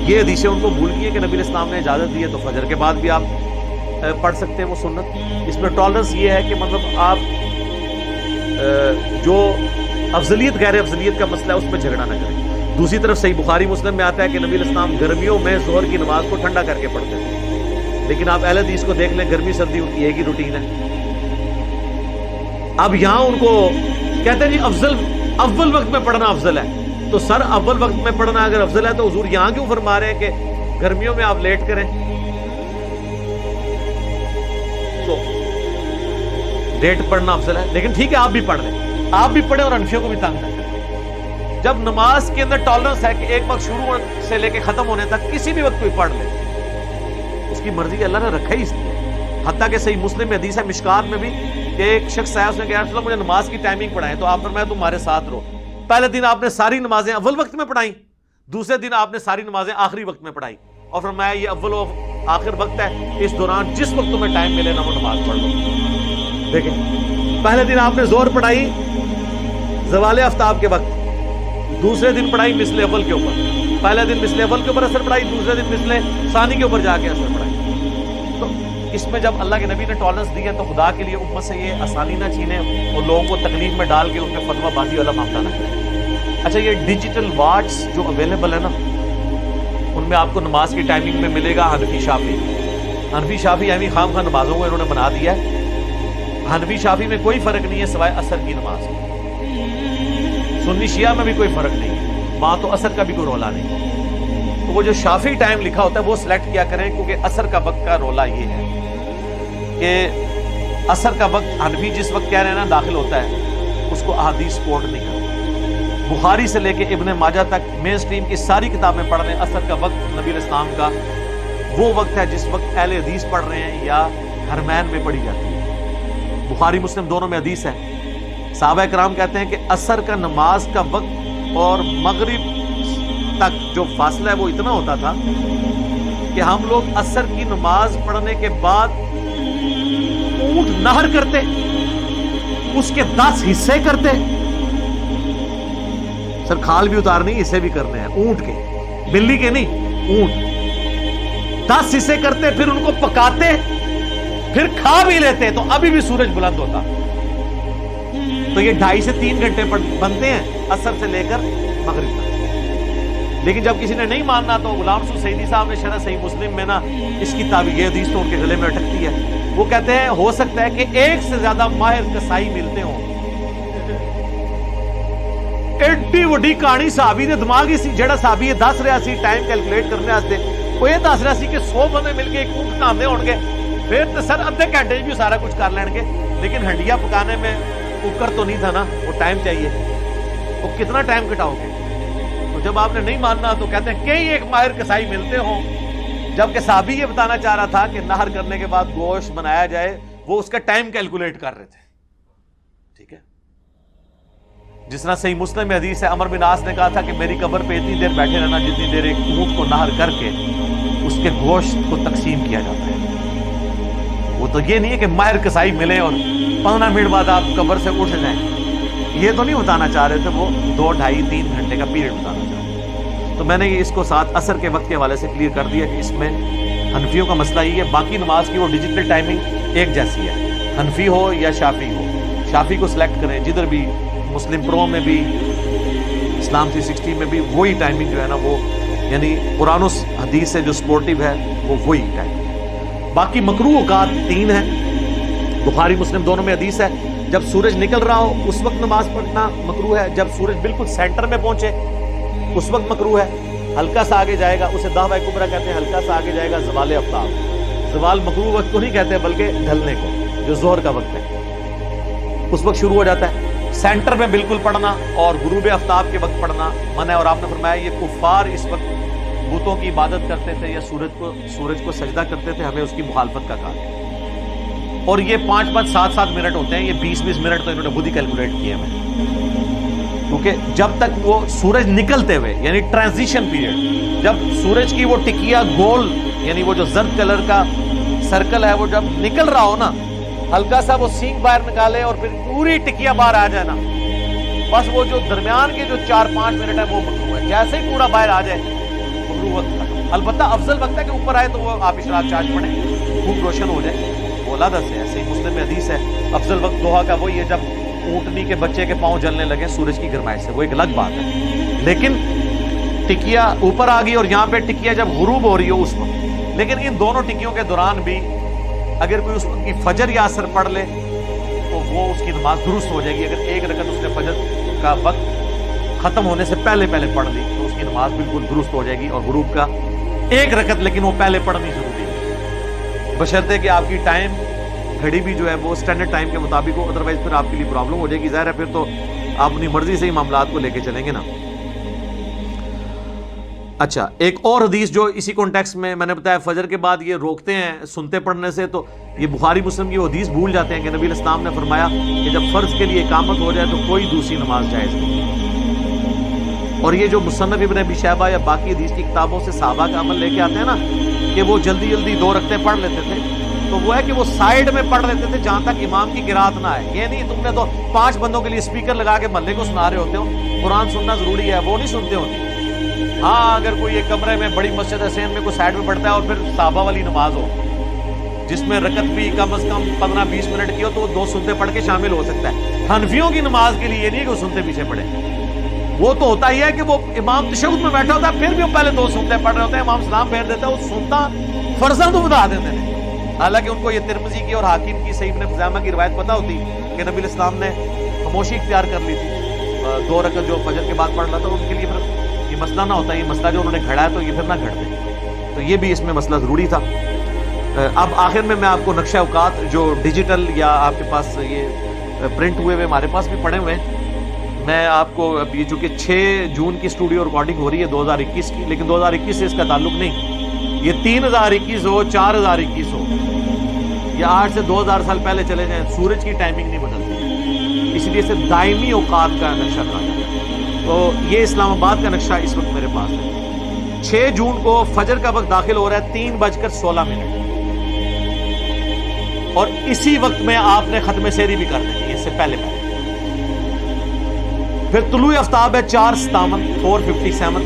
یہ حدیثیں ان کو بھول گئی ہیں کہ نبی علیہ السلام نے اجازت دی ہے تو فجر کے بعد بھی آپ پڑھ سکتے ہیں وہ سنت. اس میں ٹالرنس یہ ہے کہ مطلب آپ جو افضلیت غیر افضلیت کا مسئلہ ہے اس میں جھگڑا نہ کریں. دوسری طرف صحیح بخاری مسلم میں آتا ہے کہ نبی علیہ السلام گرمیوں میں ظہر کی نماز کو ٹھنڈا کر کے پڑھتے تھے, لیکن آپ اہل حدیث کو دیکھ لیں گرمی سردی ان کی ایک ہی روٹین ہے. اب یہاں ان کو کہتے ہیں جی اول وقت میں پڑھنا افضل ہے, تو سر اول وقت میں پڑھنا اگر افضل ہے تو حضور یہاں کیوں فرما رہے ہیں کہ گرمیوں میں آپ لیٹ کریں؟ تو لیٹ پڑھنا افضل ہے, لیکن ٹھیک ہے آپ بھی پڑھ لیں, آپ بھی پڑھیں اور انفیوں کو بھی تنگ کریں. جب نماز کے اندر ٹالرنس ہے کہ ایک وقت شروع سے لے کے ختم ہونے تک کسی بھی وقت کوئی پڑھ لے, اس کی مرضی اللہ نے رکھا ہی اس لیے. حتیٰ کہ صحیح مسلم میں حدیث ہے مشکات میں بھی کہ ایک شخص آیا, اس نے کہا رسول اللہ مجھے نماز کی ٹائمنگ پڑھائیں, تو آپ فرمایا تمہارے ساتھ رہو. پہلے دن آپ نے ساری نمازیں اول وقت میں پڑھائیں, دوسرے دن آپ نے ساری نمازیں آخری وقت میں پڑھائی, اور فرمایا یہ اول و آخر وقت ہے, اس دوران جس وقت تمہیں ٹائم ملے نا وہ نماز پڑھ لو. دیکھیں پہلے دن آپ نے زہر پڑھائی زوال آفتاب کے وقت, دوسرے دن پڑھائی مثل اول کے اوپر, پہلے دن مثل اول کے اوپر اثر پڑھائی, دوسرے دن مثل ثانی کے اوپر جا کے اثر پڑھائی. تو اس میں جب اللہ کے نبی نے ٹالرنس دی ہے تو خدا کے لیے امت سے یہ آسانی نہ چھینیں اور لوگوں کو تکلیف میں ڈال کے ان میں فتویٰ بازی والا معاملہ نہ کریں. اچھا یہ ڈیجیٹل واچ جو اویلیبل ہے نا, ان میں آپ کو نماز کی ٹائمنگ میں ملے گا حنفی شافعی یعنی خام خواہ نمازوں کو انہوں نے بنا دیا ہے. حنفی شافعی میں کوئی فرق نہیں ہے سوائے عصر کی نماز. سنی شیعہ میں بھی کوئی فرق نہیں ہے, وہاں تو عصر کا بھی کوئی رولا نہیں. تو وہ جو شافعی ٹائم لکھا ہوتا ہے وہ سلیکٹ کیا کریں, کیونکہ عصر کا وقت کا رولا یہ ہے کہ عصر کا وقت حنفی جس وقت کہہ رہے ہیں نا داخل ہوتا ہے, اس کو احادیث سپورٹ نہیں کرتی. بخاری سے لے کے ابن ماجہ تک مین سٹریم کی ساری کتابیں پڑھ لیں, عصر کا وقت نبی علیہ السلام کا وہ وقت ہے جس وقت اہل حدیث پڑھ رہے ہیں یا حرمین میں پڑھی جاتی ہے. بخاری مسلم دونوں میں حدیث ہے, صحابہ کرام کہتے ہیں کہ عصر کا نماز کا وقت اور مغرب تک جو فاصلہ ہے وہ اتنا ہوتا تھا کہ ہم لوگ عصر کی نماز پڑھنے کے بعد اونٹ نہر کرتے, اس کے 10 حصے کرتے. سر کھال بھی اتارنی, حصے بھی کرنے ہیں اونٹ کے, بلی کے نہیں, اونٹ 10 حصے کرتے, پھر ان کو پکاتے, پھر کھا بھی لیتے, تو ابھی بھی سورج بلند ہوتا. تو یہ 2.5 سے 3 گھنٹے بنتے ہیں عصر سے لے کر مغرب تک. لیکن جب کسی نے نہیں ماننا تو غلام رسول سعیدی صاحب نے شرح صحیح مسلم میں نا اس کی تعبیر, یہ حدیث تو ان کے گلے میں اٹکتی ہے, وہ کہتے ہیں ہو سکتا ہے کہ 1 سے زیادہ ماہر کسائی ملتے ہوں. ایڈی وڈی کہانی صحابی نے دماغ سی, جڑا صحابی دس رہا سی ٹائم کیلکولیٹ کرنے واسطے, وہ یہ دس رہا سی کہ 100 بندے مل کے ایک اونٹ کھاندے ہون گے, پھر تو سر ادھے گھنٹے بھی سارا کچھ کر لین گے. لیکن ہنڈیا پکانے میں کوکر تو نہیں تھا نا, وہ ٹائم چاہیے, وہ کتنا ٹائم کٹاؤ گے. تو جب آپ نے نہیں ماننا تو کہتے ہیں کئی ایک ماہر کسائی ملتے ہوں, جبکہ صحابی یہ بتانا چاہ رہا تھا کہ نہر کرنے کے بعد گوشت بنایا جائے, وہ اس کا ٹائم کیلکولیٹ کر رہے تھے. ٹھیک ہے, جس طرح صحیح مسلم میں حدیث ہے, عمر بن عاص نے کہا تھا کہ میری قبر پہ اتنی دیر بیٹھے رہنا جتنی دیر ایک اونٹ کو نہر کر کے اس کے گوشت کو تقسیم کیا جاتا ہے. وہ تو یہ نہیں ہے کہ ماہر کسائی ملے اور 15 منٹ بعد آپ قبر سے اٹھ جائیں, یہ تو نہیں بتانا چاہ رہے تھے, وہ 2, 2.5, 3 گھنٹے کا پیریڈ بتانا چاہ رہے تھے. تو میں نے اس کو ساتھ عصر کے وقت کے حوالے سے کلیئر کر دیا کہ اس میں حنفیوں کا مسئلہ یہ ہے. باقی نماز کی وہ ڈیجیٹل ٹائمنگ ایک جیسی ہے, حنفی ہو یا شافعی ہو. شافعی کو سلیکٹ کریں, جدھر بھی مسلم پرو میں بھی اسلام 360 میں بھی وہی ٹائمنگ جو ہے نا وہ یعنی قرآن و حدیث سے جو سپورٹیو ہے وہ وہی ٹائمنگ. باقی مکروہ اوقات 3 ہیں, بخاری مسلم دونوں میں حدیث ہے. جب سورج نکل رہا ہو اس وقت نماز پڑھنا مکروہ ہے, جب سورج بالکل سینٹر میں پہنچے اس وقت مکروہ ہے. ہلکا سا آگے جائے گا اسے دعویٰ کبرا کہتے ہیں, ہلکا سا آگے جائے گا زوال آفتاب. زوال مکروہ وقت کو نہیں کہتے بلکہ ڈھلنے کو, جو ظہر کا وقت ہے اس وقت شروع ہو جاتا ہے. سینٹر میں بالکل پڑھنا اور غروب آفتاب کے وقت پڑھنا منع ہے. اور آپ نے فرمایا یہ کفار اس وقت بتوں کی عبادت کرتے تھے یا سورج کو سجدہ کرتے تھے, ہمیں اس کی مخالفت کا کہا ہے. اور یہ 5-5, 7-7 منٹ ہوتے ہیں, یہ 20-20 منٹ تو انہوں نے خود ہی کیلکولیٹ کیے ہیں, کیونکہ جب تک وہ سورج نکلتے ہوئے یعنی ٹرانزیشن پیریڈ, جب سورج کی وہ ٹکیا گول یعنی وہ جو زرد کلر کا سرکل ہے وہ جب نکل رہا ہو نا, ہلکا سا وہ سینگ باہر نکالے اور پھر پوری ٹکیا باہر آ جائے نا، بس وہ جو درمیان کے جو 4-5 منٹ ہے وہ مکروہ ہے. جیسے ہی پورا باہر آ جائے مکروہ وقت ختم. البتہ افضل وقت ہے کہ اوپر آئے تو وہ آپ اشراق چارج پڑھیں، خوب روشن ہو جائے، وہ علیحدہ سے. ایسے ہی مسلم میں حدیث ہے افضل وقت دوحہ کا وہی ہے جب اونٹنی کے بچے کے پاؤں جلنے لگے سورج کی گرمائش سے، وہ ایک الگ بات ہے. لیکن ٹکیا اوپر آ گئی اور یہاں پہ ٹکیا جب غروب ہو رہی ہو اس وقت. لیکن ان دونوں ٹکیوں کے دوران بھی اگر کوئی اس وقت کی فجر یا عصر پڑھ لے تو وہ اس کی نماز درست ہو جائے گی. اگر ایک رکعت اس نے فجر کا وقت ختم ہونے سے پہلے پڑھ لی تو اس کی نماز بالکل درست ہو جائے گی. اور غروب کا ایک رکعت لیکن وہ پہلے پڑھنی ضروری ہے، بشرطے کہ آپ کی ٹائم گھڑی بھی جو ہے وہ اسٹینڈرڈ ٹائم کے مطابق ہو، ادروائز پھر آپ کے لیے پرابلم ہو جائے گی. ظاہر ہے پھر تو آپ اپنی مرضی سے ہی معاملات کو لے کے چلیں گے نا. اچھا، ایک اور حدیث جو اسی کانٹیکسٹ میں نے بتایا فجر کے بعد یہ روکتے ہیں سنتے پڑھنے سے، تو یہ بخاری مسلم کی وہ حدیث بھول جاتے ہیں کہ نبی علیہ السلام نے فرمایا کہ جب فرض کے لیے اقامت ہو جائے تو کوئی دوسری نماز جائز نہیں. اور یہ جو مصنف ابن ابی شیبہ یا باقی حدیث کی کتابوں سے صحابہ کا عمل لے کے آتے ہیں نا کہ وہ جلدی جلدی 2 رکعتیں پڑھ لیتے تھے، تو وہ ہے کہ وہ سائیڈ میں پڑھ لیتے تھے جہاں تک امام کی قرات نہ آئے. یہ نہیں تم نے تو 5 بندوں کے لیے اسپیکر لگا کے محلے کو سنا رہے ہوتے ہو، قرآن سننا ضروری ہے، وہ نہیں سنتے ہوتے. ہاں اگر کوئی ایک کمرے میں بڑی مسجد حسین میں کوئی سائیڈ میں پڑھتا ہے اور پھر صحابہ والی نماز ہو جس میں رکعت بھی کم از کم 15-20 منٹ کی ہو تو وہ 2 سنتے پڑھ کے شامل ہو سکتا ہے. حنفیوں کی نماز کے لیے یہ نہیں کہ وہ سنتے پیچھے پڑھے، وہ تو ہوتا ہی ہے کہ وہ امام تشہد میں بیٹھا ہوتا ہے پھر بھی وہ پہلے 2 سنتے پڑھ رہے ہوتے ہیں، امام سلام پھیر دیتا ہے، وہ سنتا فرضاً تو بتا دیتے ہیں. حالانکہ ان کو یہ ترمذی کی اور حاکم کی صحیح ابن خزیمہ کی روایت پتہ ہوتی کہ نبی علیہ السلام نے خاموشی اختیار کر لی تھی 2 رکعت جو فجر کے بعد پڑھ رہا تھا. ان کے لیے پھر یہ مسئلہ نہ ہوتا، یہ مسئلہ جو انہوں نے گھڑا ہے تو یہ پھر نہ گھڑتے، تو یہ بھی اس میں مسئلہ ضروری تھا. اب آخر میں آپ کو نقشہ اوقات جو ڈیجیٹل یا آپ کے پاس یہ پرنٹ ہوئے ہمارے پاس بھی پڑے ہوئے ہیں، میں آپ کو ابھی جو کہ 6 جون کی اسٹوڈیو ریکارڈنگ ہو رہی ہے 2021 کی، لیکن 2021 سے اس کا تعلق نہیں، یہ 3021 ہو 4021 ہو یا 8 سے 2000 سال پہلے چلے جائیں، سورج کی ٹائمنگ نہیں بدلتی، اس لیے سے دائمی اوقات کا نقشہ کہا جاتا ہے. تو یہ اسلام آباد کا نقشہ اس وقت میرے پاس ہے. 6 جون کو فجر کا وقت داخل ہو رہا ہے 3:16 اور اسی وقت میں آپ نے ختم سحری بھی کر دینی ہے اس سے پہلے. پھر طلوع آفتاب ہے 4:57 4:57،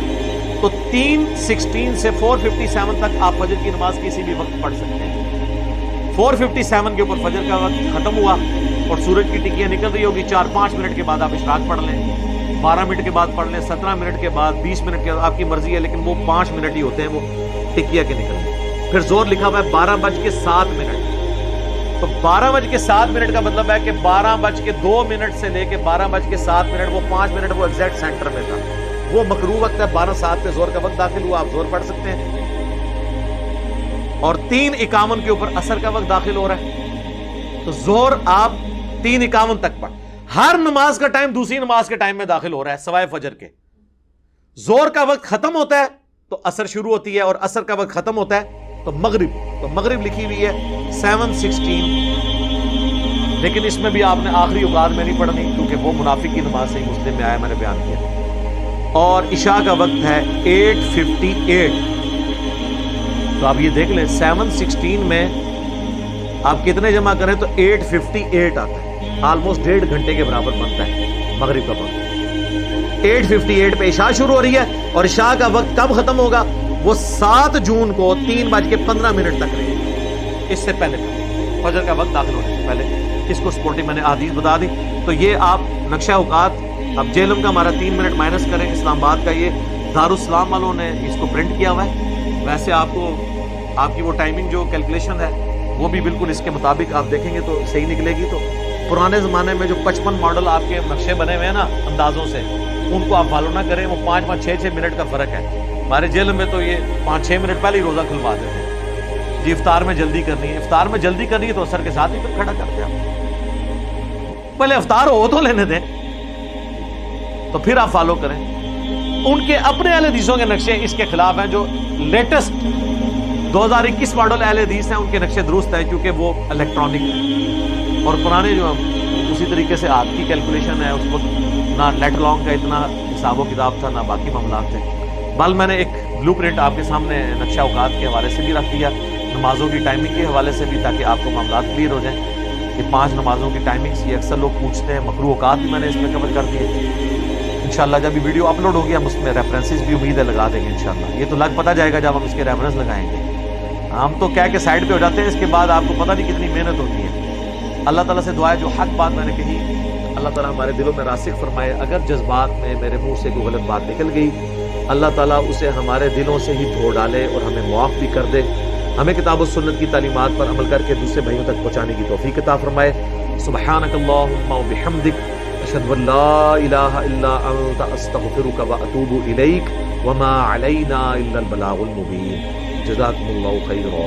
تو 3:16 سے 4:57 تک آپ فجر کی نماز کسی بھی وقت پڑھ سکتے ہیں. 4:57 کے اوپر فجر کا وقت ختم ہوا اور سورج کی ٹکیاں نکل رہی ہوگی، 4-5 منٹ کے بعد آپ اشراق پڑھ لیں، 12 منٹ کے بعد پڑھ لیں، 17 منٹ کے بعد، 20 منٹ کے بعد، آپ کی مرضی ہے، لیکن وہ 5 منٹ ہی ہوتے ہیں وہ ٹکیا کے نکلنے. پھر زور لکھا ہوا ہے 12:07، تو 12:07 کا مطلب ہے کہ 12:02 سے لے کے 12:07 وہ 5 منٹ وہ ایگزیکٹ سینٹر میں تھا، وہ مکروہ وقت ہے. 12:07 پہ زور کا وقت داخل ہوا، آپ زور پڑھ سکتے ہیں. اور 3:51 کے اوپر عصر کا وقت داخل ہو رہا ہے، تو زور آپ 3:51 تک پڑھ. ہر نماز کا ٹائم دوسری نماز کے ٹائم میں داخل ہو رہا ہے سوائے فجر کے. زور کا وقت ختم ہوتا ہے تو عصر شروع ہوتی ہے، اور عصر کا وقت ختم ہوتا ہے تو مغرب لکھی ہوئی ہے 7:16، لیکن اس میں بھی آپ نے آخری اوقات میں نہیں پڑھنی کیونکہ وہ منافق کی نماز سے ہی مسلم میں آیا، میں نے بیان کیا. اور عشاء کا وقت ہے 8:58، تو آپ یہ دیکھ لیں 7:16 میں آپ کتنے جمع کریں تو 8:58 آتا ہے، آلموسٹ 1.5 گھنٹے کے برابر بنتا ہے مغرب کا وقت. 8:58 پہ عشاء شروع ہو رہی ہے، اور عشاء کا وقت کب ختم ہوگا؟ وہ 7 جون کو 3:15 تک رہے گی، اس سے پہلے فجر کا وقت داخل ہونے سے پہلے. اس کو سپورٹنگ میں نے حدیث بتا دی. تو یہ آپ نقشہ اوقات اب جیلم کا ہمارا 3 منٹ مائنس کریں، اسلام آباد کا یہ دارالسلام والوں نے اس کو پرنٹ کیا ہوا ہے. ویسے آپ کو آپ کی وہ ٹائمنگ جو کیلکولیشن ہے وہ بھی بالکل اس کے مطابق آپ دیکھیں گے تو صحیح نکلے گی. تو پرانے زمانے میں جو 55 ماڈل آپ کے نقشے بنے ہوئے ہیں نا اندازوں سے، ان کو آپ فالو نہ کریں، وہ 5-6 منٹ کا فرق ہے. ہمارے جیل میں تو یہ 5-6 منٹ پہلے ہی روزہ کھلوا دیتے ہیں جی، افطار میں جلدی کرنی ہے، افطار میں جلدی کرنی ہے تو عصر کے ساتھ ہی پھر کھڑا کرتے ہیں. پہلے افطار ہو تو لینے دیں تو پھر آپ فالو کریں. ان کے اپنے اہل حدیثوں کے نقشے اس کے خلاف ہیں. جو لیٹسٹ 2021 ماڈل اہل حدیث ہیں ان کے نقشے درست ہیں کیونکہ وہ الیکٹرانک ہیں، اور پرانے جو اسی طریقے سے ہاتھ کی کیلکولیشن ہے، اس وقت نہ لیٹ لانگ کا اتنا حساب و کتاب تھا، نہ باقی معاملات تھے. بل میں نے ایک بلو پرنٹ آپ کے سامنے نقشہ اوقات کے حوالے سے بھی رکھ دیا، نمازوں کی ٹائمنگ کے حوالے سے بھی، تاکہ آپ کو معاملات کلیئر ہو جائیں. یہ 5 نمازوں کی ٹائمنگز یہ اکثر لوگ پوچھتے ہیں، مکروہ اوقات بھی میں نے اس میں کور کر دیے۔ انشاءاللہ جب یہ ویڈیو اپلوڈ ہوگی ہم اس میں ریفرنسز بھی امید ہے لگا دیں گے انشاءاللہ۔ یہ تو لگ پتہ جائے گا جب ہم اس کے ریفرنس لگائیں گے، ہم تو کہہ کے سائڈ پہ ہو جاتے ہیں، اس کے بعد آپ کو پتہ نہیں کتنی محنت ہوتی ہے۔ اللہ تعالیٰ سے دعا ہے جو حق بات میں نے کہی اللہ تعالیٰ ہمارے دلوں میں راسخ فرمائے، اگر جذبات میں میرے منہ سے کوئی غلط بات نکل گئی اللہ تعالیٰ اسے ہمارے دلوں سے ہی دھو ڈالے اور ہمیں معاف بھی کر دے، ہمیں کتاب و سنت کی تعلیمات پر عمل کر کے دوسرے بھائیوں تک پہنچانے کی توفیق عطا فرمائے۔ سبحانک اللہم و بحمدک، اشہد ان لا الہ الا انت، استغفرک و اتوب الیک، وما علینا الا البلاغ المبین۔ جزاکم اللہ خیرا۔